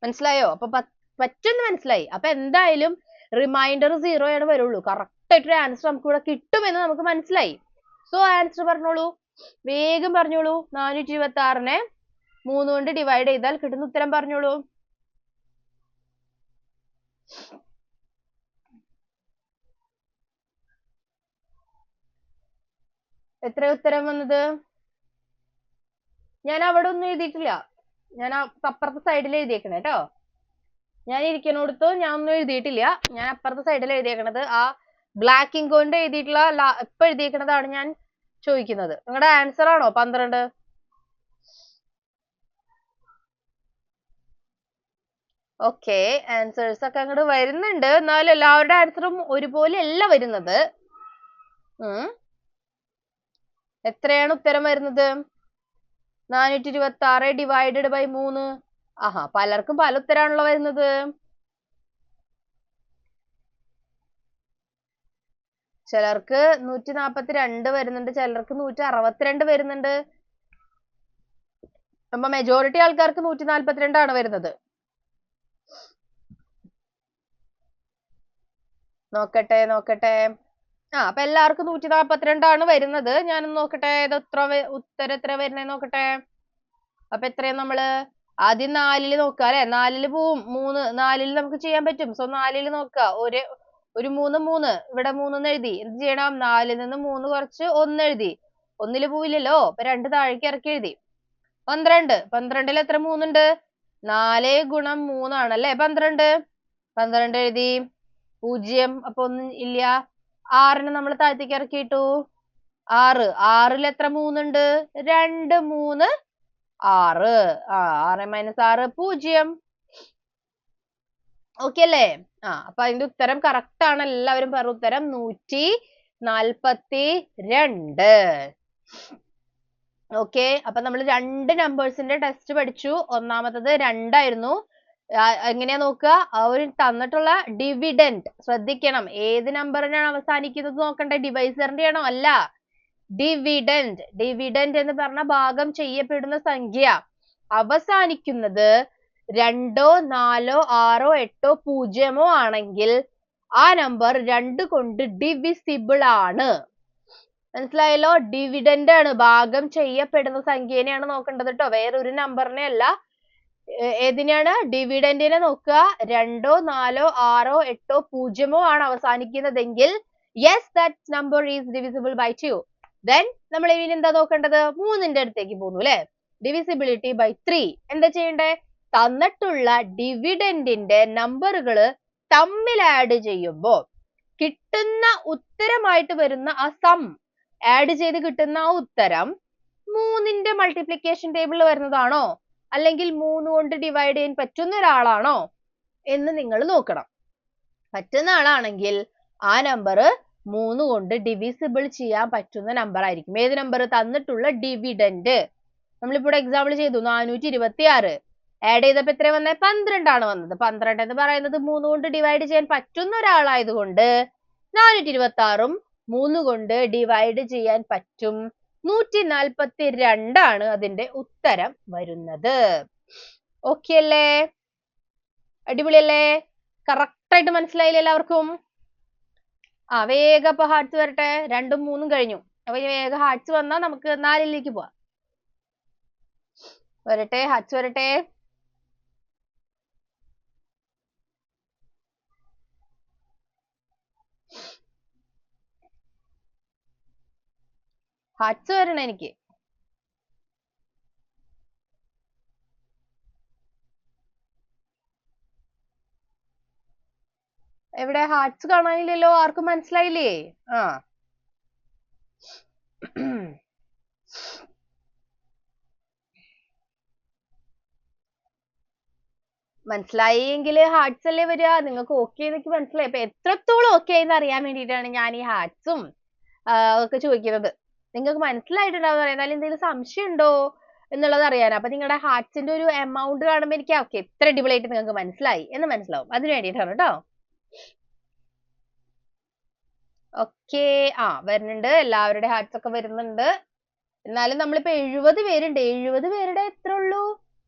മനസ്സിലായോ? അപ്പൊ പറ്റുമെന്ന് മനസ്സിലായി. അപ്പൊ എന്തായാലും റിമൈൻഡർ 0 ആണ് വരുള്ളൂ. കറക്റ്റ് ആയിട്ടൊരു ആൻസർ നമുക്ക് ഇവിടെ കിട്ടുമെന്ന് നമുക്ക് മനസ്സിലായി. സോ ആൻസർ പറഞ്ഞോളൂ. വേഗം പറഞ്ഞോളൂ. 426നെ 3 കൊണ്ട് ഡിവൈഡ് ചെയ്താൽ കിട്ടുന്ന ഉത്തരം പറഞ്ഞോളൂ. എത്ര ഉത്തരം വന്നത്? ഞാൻ അവിടെ ഒന്നും എഴുതിയിട്ടില്ല. ഞാൻ അപ്പുറത്തെ സൈഡിൽ എഴുതിയേക്കണേ കേട്ടോ. ഞാൻ ഇരിക്കണോടത്ത് ഞാൻ ഒന്നും എഴുതിയിട്ടില്ല. ഞാൻ അപ്പുറത്തെ സൈഡിൽ എഴുതിയേക്കണത്. ആ ബ്ലാക്ക് ഇങ്ക് കൊണ്ട് എഴുതിയിട്ടുള്ള ഇപ്പൊ എഴുതിയേക്കണതാണ് ഞാൻ ചോദിക്കുന്നത്. നിങ്ങളുടെ ആൻസർ ആണോ 12? ഓക്കെ, ആൻസേഴ്സ് ഒക്കെ അങ്ങോട്ട് വരുന്നുണ്ട്. എന്നാലും എല്ലാവരുടെ ആൻസറും ഒരുപോലെ അല്ല വരുന്നത്. എത്രയാണ് ഉത്തരം വരുന്നത്? 426 ഡിവൈഡഡ് ബൈ 3. ആഹാ, പലർക്കും പല ഉത്തരാണല്ലോ വരുന്നത്. ചിലർക്ക് 142 വരുന്നുണ്ട്, ചിലർക്ക് 162 വരുന്നുണ്ട്. അപ്പൊ മെജോറിറ്റി ആൾക്കാർക്ക് 142 ആണ് വരുന്നത്. നോക്കട്ടെ. അപ്പൊ എല്ലാവർക്കും 142 ആണ് വരുന്നത്. ഞാനൊന്ന് നോക്കട്ടെ, ഇത് ഉത്തരം എത്ര വരുന്നേ നോക്കട്ടെ. അപ്പൊ എത്രയാ നമ്മള് ആദ്യം 4-ല് നോക്കുക അല്ലെ. 4-ല് പോവും. 4-ല് നമുക്ക് ചെയ്യാൻ പറ്റും. സോ 4-ല് നോക്കുക. ഒരു 3 ഇവിടെ 3 എഴുതി. എന്ത് ചെയ്യണം? 4-ൽ നിന്ന് 3 കുറച്ച് 1 എഴുതി. 1-ല് പോവില്ലല്ലോ, അപ്പൊ 2 താഴേക്ക് ഇറക്കി എഴുതി. 12. 12-ൽ എത്ര 3 ഉണ്ട്? 4 ഗുണം 3 ആണല്ലേ 12. 12 എഴുതി. 0 അപ്പൊ ഒന്നും ഇല്ല. 6-നെ നമ്മൾ താഴത്തേക്ക് ഇറക്കിയിട്ടു. 6. 6-ൽ എത്ര 3 ഉണ്ട്? 2 3 6. 6 - 6 0. ഓക്കെ അല്ലേ? അപ്പൊ അതിന്റെ ഉത്തരം കറക്റ്റ് ആണ്. എല്ലാവരും പറഞ്ഞ ഉത്തരം 142. ഓക്കെ, അപ്പൊ നമ്മൾ 2 നമ്പേഴ്സിന്റെ ടെസ്റ്റ് പഠിച്ചു. ഒന്നാമത്തത് 2 ആയിരുന്നു. എങ്ങനെയാ നോക്കുക? ഒരു തന്നിട്ടുള്ള ഡിവിഡന്റ് ശ്രദ്ധിക്കണം. ഏത് നമ്പറിനാണ് അവസാനിക്കുന്നത് നോക്കണ്ടേ? ഡിവൈസറിന്റെ ആണോ? അല്ല, ഡിവിഡന്റ്. ഡിവിഡന്റ് എന്ന് പറഞ്ഞ ഭാഗം ചെയ്യപ്പെടുന്ന സംഖ്യ അവസാനിക്കുന്നത് 2, 4, 6, 8, 0 ആണെങ്കിൽ ആ നമ്പർ 2 കൊണ്ട് ഡിവിസിബിൾ ആണ്. മനസ്സിലായല്ലോ? ഡിവിഡന്റ് ആണ്, ഭാഗം ചെയ്യപ്പെടുന്ന സംഖ്യനെയാണ് നോക്കേണ്ടത് കേട്ടോ, വേറൊരു നമ്പറിനെ അല്ല. ഏതിനെയാണ്? ഡിവിഡന്റിനെ നോക്കുക. 2, 4, 6, 8, 0 ആണ് അവസാനിക്കുന്നതെങ്കിൽ yes, that number is divisible by 2. Then നമ്മൾ ഇനി എന്താ നോക്കേണ്ടത്? 3ന്റെ അടുത്തേക്ക് പോകുന്നു അല്ലെ. Divisibility by 3. എന്താ ചെയ്യണ്ടേ? തന്നിട്ടുള്ള ഡിവിഡന്റിന്റെ നമ്പറുകൾ തമ്മിൽ ആഡ് ചെയ്യുമ്പോൾ കിട്ടുന്ന ഉത്തരമായിട്ട് വരുന്ന ആ സം ആഡ് ചെയ്ത് കിട്ടുന്ന ആ ഉത്തരം 3ന്റെ മൾട്ടിപ്ലിക്കേഷൻ ടേബിളിൽ വരുന്നതാണോ, അല്ലെങ്കിൽ 3 കൊണ്ട് ഡിവൈഡ് ചെയ്യാൻ പറ്റുന്ന ഒരാളാണോ എന്ന് നിങ്ങൾ നോക്കണം. പറ്റുന്ന ആളാണെങ്കിൽ ആ നമ്പർ 3 കൊണ്ട് ഡിവിസിബിൾ ചെയ്യാൻ പറ്റുന്ന നമ്പർ ആയിരിക്കും. ഏത് നമ്പർ? തന്നിട്ടുള്ള ഡിവിഡന്റ്. നമ്മളിപ്പോൾ എക്സാമ്പിൾ ചെയ്തു 426. ആഡ് ചെയ്തപ്പോൾ എത്ര വന്നേ? 12 ആണ് വന്നത്. 12 എന്ന് പറയുന്നത് 3 കൊണ്ട് ഡിവൈഡ് ചെയ്യാൻ പറ്റുന്ന ഒരാളായതുകൊണ്ട് 426ഉം 3 കൊണ്ട് ഡിവൈഡ് ചെയ്യാൻ പറ്റും. 142 ആണ് അതിന്റെ ഉത്തരം വരുന്നത്. ഓക്കെ അല്ലേ? അടിപൊളിയല്ലേ? കറക്റ്റ് ആയിട്ട് മനസ്സിലായില്ലേ എല്ലാവർക്കും? വേഗം അപ്പൊ ഹാർട്സ് വരട്ടെ. 2ഉം 3ഉം കഴിഞ്ഞു. അപ്പൊ വേഗം ഹാർട്സ് വന്നാൽ നമുക്ക് 4ലേക്ക് പോവാം. വരട്ടെ, ഹാർട്സ് വരട്ടെ. ഹാർട്സ് വരണം എനിക്ക്. എവിടെ? ഹാർട്സ് കാണാനില്ലല്ലോ. ആർക്കും മനസ്സിലായില്ലേ? മനസ്സിലായെങ്കിൽ ഹാർട്സ് അല്ലേ വരിക. നിങ്ങൾക്ക് ഓക്കെ എന്നൊക്കെ മനസ്സിലായി. അപ്പൊ എത്രത്തോളം ഓക്കെ എന്ന് അറിയാൻ വേണ്ടിയിട്ടാണ് ഞാൻ ഈ ഹാർട്സും ഒക്കെ ചോദിക്കുന്നത്. നിങ്ങൾക്ക് മനസ്സിലായിട്ടുണ്ടാവും അറിയാം. എന്നാലും എന്തെങ്കിലും സംശയം ഉണ്ടോ എന്നുള്ളത് അറിയാൻ. അപ്പൊ നിങ്ങളുടെ ഹാർട്സിന്റെ ഒരു എമൗണ്ട് കാണുമ്പോൾ എനിക്ക് ഓക്കെ എത്ര അടിപൊളിയായിട്ട് നിങ്ങൾക്ക് മനസ്സിലായി എന്ന് മനസ്സിലാവും. അതിന് വേണ്ടിയിട്ടാണ് കേട്ടോ. ഓക്കെ, വരുന്നുണ്ട്. എല്ലാവരുടെ ഹാർട്സ് ഒക്കെ വരുന്നുണ്ട്. എന്നാലും നമ്മളിപ്പോ 70 പേരുണ്ട്. 70 പേരുടെ എത്ര ഉള്ളൂ?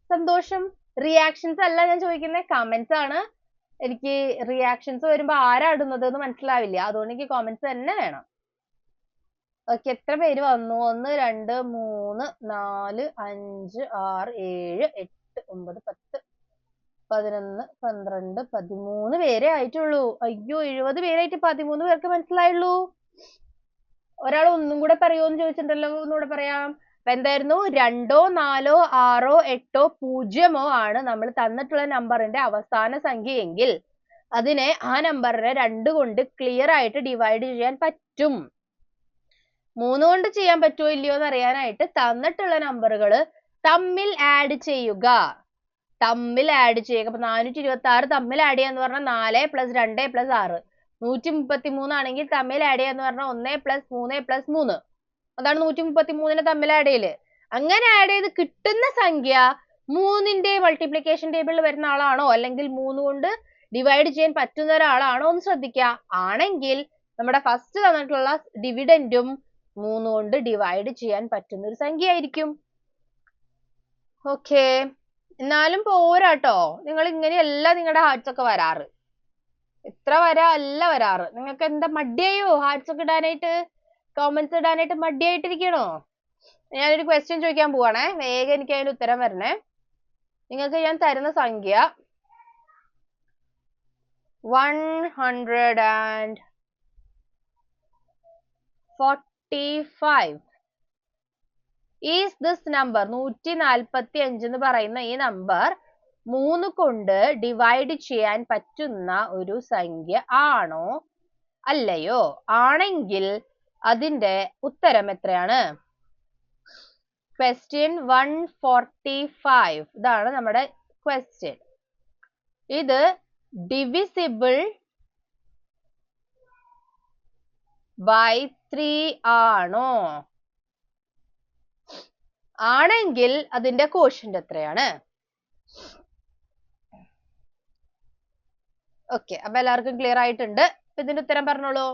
സന്തോഷം. റിയാക്ഷൻസ് അല്ല ഞാൻ ചോദിക്കുന്നത്, കമന്റ്സ് ആണ്. എനിക്ക് റിയാക്ഷൻസ് വരുമ്പോ ആരാ ഇടുന്നത് എന്ന് മനസ്സിലാവില്ല. അതുകൊണ്ട് എനിക്ക് കമന്റ്സ് തന്നെ വേണം. ഓക്കെ, എത്ര പേര് വന്നു? 1 2 3 4 5 6 7 8 9 10 11 12 13 പേരെ ആയിട്ടുള്ളൂ. അയ്യോ, 70 പേരായിട്ട് 13 പേർക്ക് മനസ്സിലായുള്ളൂ. ഒരാൾ ഒന്നും കൂടെ പറയുമോന്ന് ചോദിച്ചിട്ടുണ്ടല്ലോ. ഒന്നുകൂടെ പറയാം. അപ്പൊ എന്തായിരുന്നു? 2, 4, 6, 8, 0 ആണ് നമ്മൾ തന്നിട്ടുള്ള നമ്പറിന്റെ അവസാന സംഖ്യയെങ്കിൽ അതിനെ ആ നമ്പറിനെ 2 കൊണ്ട് ക്ലിയർ ആയിട്ട് ഡിവൈഡ് ചെയ്യാൻ പറ്റും. 3 കൊണ്ട് ചെയ്യാൻ പറ്റുമോ ഇല്ലയോ എന്ന് അറിയാനായിട്ട് തന്നിട്ടുള്ള നമ്പറുകൾ തമ്മിൽ ആഡ് ചെയ്യുക. അപ്പൊ 426 തമ്മിൽ ആഡ് ചെയ്യാന്ന് പറഞ്ഞാൽ 4 + 2 + 6. 133 ആണെങ്കിൽ തമ്മിൽ ആഡ് ചെയ്യാന്ന് പറഞ്ഞാൽ 1 + 3 + 3. അതാണ് 133നെ തമ്മിൽ ആഡ് ചെയ്യല്. അങ്ങനെ ആഡ് ചെയ്ത് കിട്ടുന്ന സംഖ്യ 3ന്റെ മൾട്ടിപ്ലിക്കേഷൻ ടേബിളിൽ വരുന്ന ആളാണോ അല്ലെങ്കിൽ 3 കൊണ്ട് ഡിവൈഡ് ചെയ്യാൻ പറ്റുന്ന ഒരാളാണോ എന്ന് ശ്രദ്ധിക്കുക. ആണെങ്കിൽ നമ്മുടെ ഫസ്റ്റ് തന്നിട്ടുള്ള ഡിവിഡൻഡും 3 കൊണ്ട് ഡിവൈഡ് ചെയ്യാൻ പറ്റുന്ന ഒരു സംഖ്യ ആയിരിക്കും. ഓക്കെ, എന്നാലും പോരാട്ടോ. നിങ്ങൾ ഇങ്ങനെയല്ല നിങ്ങളുടെ ഹാർട്സ് ഒക്കെ വരാറ്. ഇത്ര അല്ല വരാറ്. നിങ്ങൾക്ക് എന്താ മടിയായോ ഹാർട്സ് ഒക്കെ ഇടാനായിട്ട്, കമന്റ്സ് ഇടാനായിട്ട് മടിയായിട്ടിരിക്കണോ? ഞാനൊരു ക്വസ്റ്റ്യൻ ചോദിക്കാൻ പോവാണേ, വേഗം എനിക്ക് അതിന് ഉത്തരം വരണേ. നിങ്ങൾക്ക് ഞാൻ തരുന്ന സംഖ്യ 145. ഈസ് ദിസ് നമ്പർ 145 എന്ന് പറയുന്ന ഈ നമ്പർ 3 കൊണ്ട് ഡിവൈഡ് ചെയ്യാൻ പറ്റുന്ന ഒരു സംഖ്യ ആണോ അല്ലയോ? ആണെങ്കിൽ അതിന്റെ ഉത്തരം എത്രയാണ്? ക്വസ്റ്റ്യൻ 145. ഇതാണ് നമ്മുടെ ക്വസ്റ്റ്യൻ. ഇത് ഡിവിസിബിൾ ബൈ 3 ആണോ? ആണെങ്കിൽ അതിന്റെ കോഷ്യന്റ് എത്രയാണ്? ഓക്കെ, അപ്പൊ എല്ലാവർക്കും ക്ലിയർ ആയിട്ടുണ്ട്. ഇതിന്റെ ഉത്തരം പറഞ്ഞോളൂ.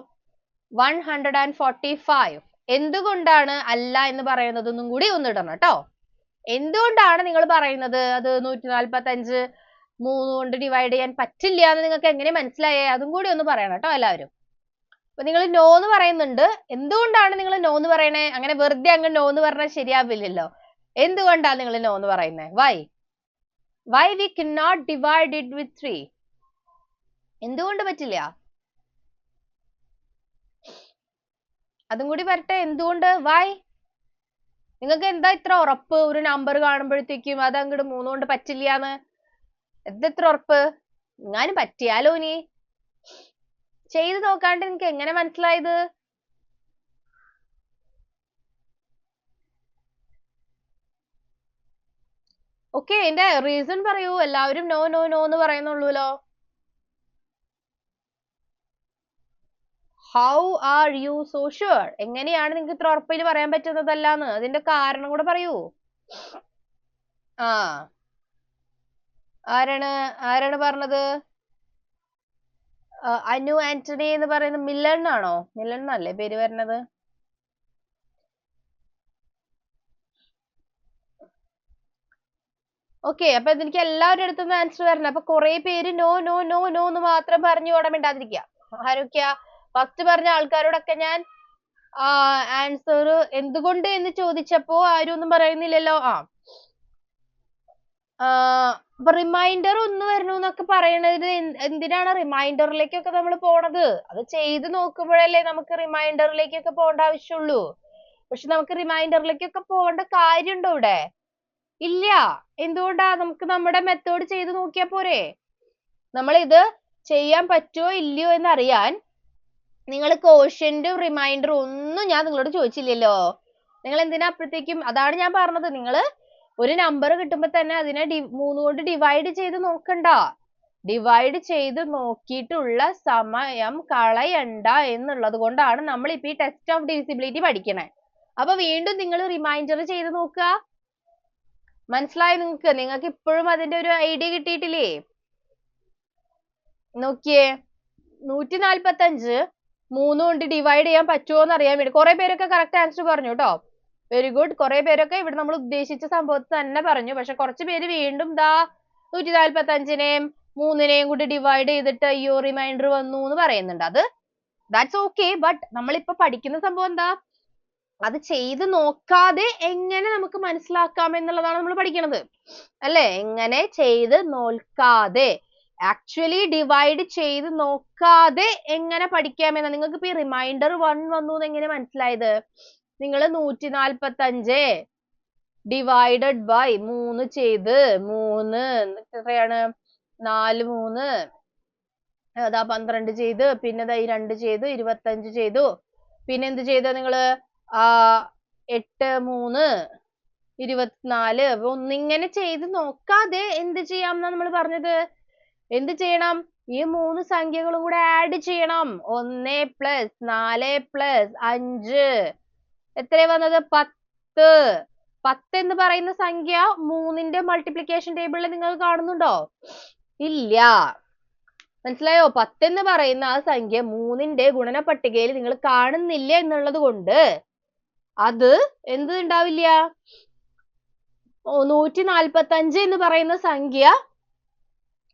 145. എന്തുകൊണ്ടാണ് അല്ല എന്ന് പറയുന്നതൊന്നും കൂടി ഒന്നിടണം കേട്ടോ. എന്തുകൊണ്ടാണ് നിങ്ങൾ പറയുന്നത് അത് 145 3 കൊണ്ട് ഡിവൈഡ് ചെയ്യാൻ പറ്റില്ല എന്ന് നിങ്ങൾക്ക് എങ്ങനെ മനസ്സിലായേ? അതും കൂടി ഒന്ന് പറയണം കേട്ടോ എല്ലാവരും. അപ്പൊ നിങ്ങൾ നോ എന്ന് പറയുന്നുണ്ട്. എന്തുകൊണ്ടാണ് നിങ്ങൾ നോ എന്ന് പറയണേ? അങ്ങനെ വെറുതെ അങ്ങ് നോ എന്ന് പറഞ്ഞാൽ ശരിയാവില്ലല്ലോ. എന്തുകൊണ്ടാണ് നിങ്ങൾ നോ എന്ന് പറയുന്നത്? Why we cannot divide it with 3? എന്തുകൊണ്ട് പറ്റില്ല? അതും കൂടി പറട്ടെ. എന്തുകൊണ്ട്? വൈ? നിങ്ങൾക്ക് എന്താ ഇത്ര ഉറപ്പ് ഒരു നമ്പർ കാണുമ്പോഴത്തേക്കും അത് അങ്ങോട്ട് 3 കൊണ്ട് പറ്റില്ലാന്ന്? എത്ര ഉറപ്പ്? എങ്ങാനും പറ്റിയാലോ? ഇനി ചെയ്ത് നോക്കാണ്ട് നിങ്ങൾക്ക് എങ്ങനെ മനസ്സിലായത്? ഓക്കെ, എന്റെ റീസൺ പറയൂ. എല്ലാവരും നോ നോ നോ എന്ന് പറയുന്നുള്ളൂല്ലോ. How are you so sure? എങ്ങനെയാണ് നിങ്ങൾക്ക് ഇത്ര ഉറപ്പിൽ പറയാൻ പറ്റുന്നതല്ലാന്ന്? അതിന്റെ കാരണം കൂടെ പറയൂ. ആരാണ് പറഞ്ഞത്? അനു ആന്റണി എന്ന് പറയുന്നത് മില്ലൺ ആണോ? മില്ലൺ എന്നല്ലേ പേര് വരുന്നത്? ഓക്കെ, അപ്പൊ എനിക്ക് എല്ലാവരുടെ അടുത്തുനിന്ന് ആൻസർ വരണം. അപ്പൊ കുറെ പേര് നോ നോ നോ നോ എന്ന് മാത്രം പറഞ്ഞു ഓടാൻ മിണ്ടാതിരിക്കുക. ആരൊക്കെയാ? ഫസ്റ്റ് പറഞ്ഞ ആൾക്കാരോടൊക്കെ ഞാൻ ആൻസർ എന്തുകൊണ്ട് എന്ന് ചോദിച്ചപ്പോ ആരും ഒന്നും പറയുന്നില്ലല്ലോ. അപ്പൊ റിമൈൻഡർ ഒന്ന് വരണു എന്നൊക്കെ പറയണത് എന്തിനാണ് റിമൈൻഡറിലേക്കൊക്കെ നമ്മൾ പോണത്? അത് ചെയ്ത് നോക്കുമ്പോഴല്ലേ നമുക്ക് റിമൈൻഡറിലേക്കൊക്കെ പോകേണ്ട ആവശ്യമുള്ളൂ. പക്ഷെ നമുക്ക് റിമൈൻഡറിലേക്കൊക്കെ പോകേണ്ട കാര്യമുണ്ടോ ഇവിടെ? ഇല്ല. എന്തുകൊണ്ടാ? നമുക്ക് നമ്മുടെ മെത്തേഡ് ചെയ്ത് നോക്കിയാ പോരെ. നമ്മൾ ഇത് ചെയ്യാൻ പറ്റുമോ ഇല്ലയോ എന്നറിയാൻ നിങ്ങൾ കോഷ്യന്റും റിമൈൻഡറും ഒന്നും ഞാൻ നിങ്ങളോട് ചോദിച്ചില്ലല്ലോ. നിങ്ങൾ എന്തിനാ അപ്പോഴത്തേക്കും? അതാണ് ഞാൻ പറഞ്ഞത്. നിങ്ങൾ ഒരു നമ്പർ കിട്ടുമ്പോ തന്നെ അതിനെ 3 കൊണ്ട് ഡിവൈഡ് ചെയ്ത് നോക്കണ്ട. ഡിവൈഡ് ചെയ്ത് നോക്കിയിട്ടുള്ള സമയം കളയണ്ട എന്നുള്ളത് കൊണ്ടാണ് നമ്മൾ ഇപ്പൊ ഈ ടെസ്റ്റ് ഓഫ് ഡിവിസിബിലിറ്റി പഠിക്കണേ. അപ്പൊ വീണ്ടും നിങ്ങൾ റിമൈൻഡർ ചെയ്ത് നോക്കുക. മനസ്സിലായി നിങ്ങൾക്ക്? നിങ്ങൾക്ക് ഇപ്പോഴും അതിന്റെ ഒരു ഐഡിയ കിട്ടിയിട്ടില്ലേ? നോക്കിയേ, 145 3 കൊണ്ട് ഡിവൈഡ് ചെയ്യാൻ പറ്റുമോ എന്ന് അറിയാൻ വേണ്ടി കുറെ പേരൊക്കെ കറക്റ്റ് ആൻസർ പറഞ്ഞു കേട്ടോ. Very good. കുറെ പേരൊക്കെ ഇവിടെ നമ്മൾ ഉദ്ദേശിച്ച സംഭവത്തിൽ തന്നെ പറഞ്ഞു. പക്ഷെ കുറച്ച് പേര് വീണ്ടും 145നെയും 3നെയും കൂടി ഡിവൈഡ് ചെയ്തിട്ട് അയ്യോ റിമൈൻഡർ വന്നു എന്ന് പറയുന്നുണ്ട്. That's okay. ബട്ട് നമ്മളിപ്പോ പഠിക്കുന്ന സംഭവം എന്താ? അത് ചെയ്ത് നോക്കാതെ എങ്ങനെ നമുക്ക് മനസ്സിലാക്കാം എന്നുള്ളതാണ് നമ്മൾ പഠിക്കണത് അല്ലേ? എങ്ങനെ ചെയ്ത് നോക്കാതെ, ആക്ച്വലി ഡിവൈഡ് ചെയ്ത് നോക്കാതെ എങ്ങനെ പഠിക്കാമെന്ന്. നിങ്ങൾക്ക് ഇപ്പൊ ഈ റിമൈൻഡർ 1 വന്നു എന്ന് എങ്ങനെ മനസ്സിലായത്? നിങ്ങൾ 145 ഡിവൈഡഡ് ബൈ 3 ചെയ്ത് 3 എത്രയാണ്? 4 3 12 ചെയ്ത് പിന്നെ 2 ചെയ്തു 25 ചെയ്തു. പിന്നെ എന്ത് ചെയ്ത നിങ്ങള്? 8 3 24. ഒന്നിങ്ങനെ ചെയ്ത് നോക്കാതെ എന്ത് ചെയ്യാമെന്നാ നമ്മൾ പറഞ്ഞത്? എന്ത് ചെയ്യണം? ഈ 3 സംഖ്യകളും കൂടെ ആഡ് ചെയ്യണം. 1 + 4 + 5 എത്രയാ വന്നത്? 10. 10 എന്ന് പറയുന്ന സംഖ്യ 3ന്റെ മൾട്ടിപ്ലിക്കേഷൻ ടേബിളിൽ നിങ്ങൾ കാണുന്നുണ്ടോ? ഇല്ല. മനസ്സിലായോ? 10 എന്ന് പറയുന്ന ആ സംഖ്യ 3ന്റെ ഗുണന പട്ടികയിൽ നിങ്ങൾ കാണുന്നില്ല എന്നുള്ളത് കൊണ്ട് അത് എന്ത് ഉണ്ടാവില്ല? 145 എന്ന് പറയുന്ന സംഖ്യ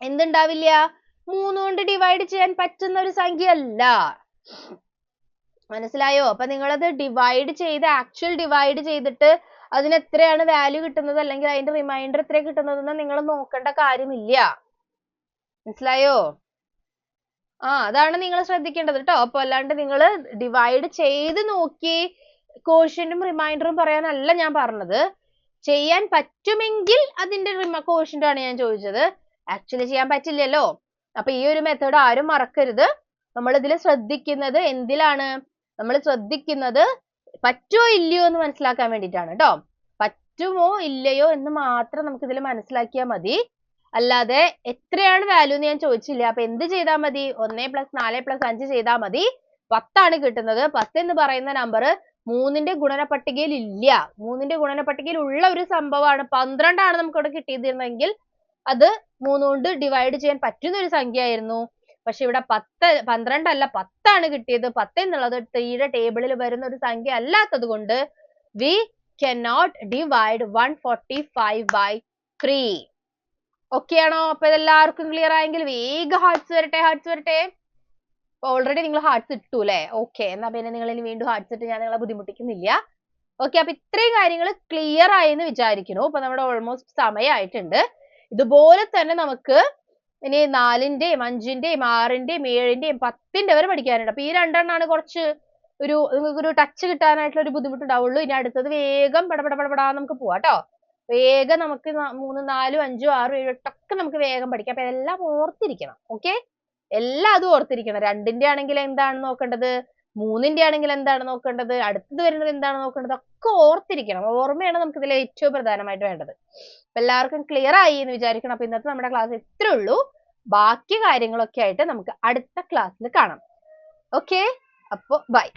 എന്തുണ്ടാവില്ല? 3 കൊണ്ട് ഡിവൈഡ് ചെയ്യാൻ പറ്റുന്ന ഒരു സംഖ്യ അല്ല. മനസ്സിലായോ? അപ്പൊ നിങ്ങളത് ഡിവൈഡ് ചെയ്ത് ആക്ച്വൽ ഡിവൈഡ് ചെയ്തിട്ട് അതിന് എത്രയാണ് വാല്യൂ കിട്ടുന്നത് അല്ലെങ്കിൽ അതിന്റെ റിമൈൻഡർ എത്ര കിട്ടുന്നതെന്ന് നിങ്ങൾ നോക്കേണ്ട കാര്യമില്ല. മനസ്സിലായോ? അതാണ് നിങ്ങൾ ശ്രദ്ധിക്കേണ്ടത് കേട്ടോ. അപ്പൊ അല്ലാണ്ട് നിങ്ങൾ ഡിവൈഡ് ചെയ്ത് നോക്കി കോഷ്യന്റും റിമൈൻഡറും പറയാനല്ല ഞാൻ പറഞ്ഞത്. ചെയ്യാൻ പറ്റുമെങ്കിൽ അതിന്റെ കോഷ്യന്റ് ആണ് ഞാൻ ചോദിച്ചത്. ആക്ച്വലി ചെയ്യാൻ പറ്റില്ലല്ലോ. അപ്പൊ ഈ ഒരു മെത്തേഡ് ആരും മറക്കരുത്. നമ്മൾ ഇതിൽ ശ്രദ്ധിക്കുന്നത് എന്തിലാണ്? നമ്മൾ ശ്രദ്ധിക്കുന്നത് പറ്റുമോ ഇല്ലയോ എന്ന് മനസ്സിലാക്കാൻ വേണ്ടിയിട്ടാണ് കേട്ടോ. പറ്റുമോ ഇല്ലയോ എന്ന് മാത്രം നമുക്ക് ഇതിൽ മനസ്സിലാക്കിയാൽ മതി. അല്ലാതെ എത്രയാണ് വാല്യൂ എന്ന് ഞാൻ ചോദിച്ചില്ല. അപ്പൊ എന്ത് ചെയ്താൽ മതി? 1 + 4 + 5 ചെയ്താൽ മതി. 10 ആണ് കിട്ടുന്നത്. 10 എന്ന് പറയുന്ന നമ്പർ 3ന്റെ ഗുണന പട്ടികയിൽ ഇല്ല. 3ന്റെ ഗുണന പട്ടികയിൽ ഉള്ള ഒരു സംഭവമാണ്. 12 ആണ് നമുക്ക് ഇവിടെ കിട്ടിയിരുന്നെങ്കിൽ അത് 3 കൊണ്ട് ഡിവൈഡ് ചെയ്യാൻ പറ്റുന്ന ഒരു സംഖ്യ ആയിരുന്നു. പക്ഷെ ഇവിടെ 12 അല്ല 10 ആണ് കിട്ടിയത്. 10 എന്നുള്ളത് യുടെ ടേബിളിൽ വരുന്ന ഒരു സംഖ്യ അല്ലാത്തത് കൊണ്ട് we cannot divide 145 by 3. Okay ആണോ? അപ്പൊ ഇതെല്ലാവർക്കും ക്ലിയർ ആയെങ്കിൽ വേഗം ഹാർട്സ് വരട്ടെ. ഓൾറെഡി നിങ്ങൾ ഹാർട്സ് ഇട്ടു അല്ലേ? ഓക്കെ, എന്നാ പിന്നെ നിങ്ങൾ ഇനി വീണ്ടും ഹാർട്സ് ഇട്ട് ഞാൻ നിങ്ങളെ ബുദ്ധിമുട്ടിക്കുന്നില്ല. ഓക്കെ, അപ്പൊ ഇത്രയും കാര്യങ്ങൾ ക്ലിയർ ആയി എന്ന് വിചാരിക്കുന്നു. അപ്പൊ നമ്മുടെ ഓൾമോസ്റ്റ് സമയമായിട്ടുണ്ട്. ഇതുപോലെ തന്നെ നമുക്ക് ഇനി 4ന്റെയും 5ന്റെയും 6ന്റെയും 7ന്റെയും 10ന്റെ വരെ പഠിക്കാനുണ്ട്. അപ്പൊ ഈ രണ്ടെണ്ണമാണ് കുറച്ച് നിങ്ങൾക്കൊരു ടച്ച് കിട്ടാനായിട്ടുള്ള ഒരു ബുദ്ധിമുട്ടുണ്ടാവുള്ളൂ. ഇനി അടുത്തത് വേഗം പടപടാ നമുക്ക് പോവാം കേട്ടോ. വേഗം നമുക്ക് 3, 4, 5, 6, 7, 8 ഒക്കെ നമുക്ക് വേഗം പഠിക്കാം. അപ്പൊ എല്ലാം ഓർത്തിരിക്കണം. ഓക്കെ, എല്ലാം അതും ഓർത്തിരിക്കണം. 2ന്റെ ആണെങ്കിൽ എന്താണ് നോക്കേണ്ടത്, 3ന്റെ ആണെങ്കിൽ എന്താണ് നോക്കേണ്ടത്, അടുത്തത് വരുന്നത് എന്താണ് നോക്കേണ്ടത്, ഒക്കെ ഓർത്തിരിക്കണം. ഓർമ്മയാണ് നമുക്ക് ഇതിൽ ഏറ്റവും പ്രധാനമായിട്ട് വേണ്ടത്. അപ്പൊ എല്ലാവർക്കും ക്ലിയർ ആയി എന്ന് വിചാരിക്കണം. അപ്പൊ ഇന്നത്തെ നമ്മുടെ ക്ലാസ് ഇത്രേ ഉള്ളൂ. ബാക്കി കാര്യങ്ങളൊക്കെ ആയിട്ട് നമുക്ക് അടുത്ത ക്ലാസ്സിൽ കാണാം. ഓക്കെ, അപ്പൊ ബൈ.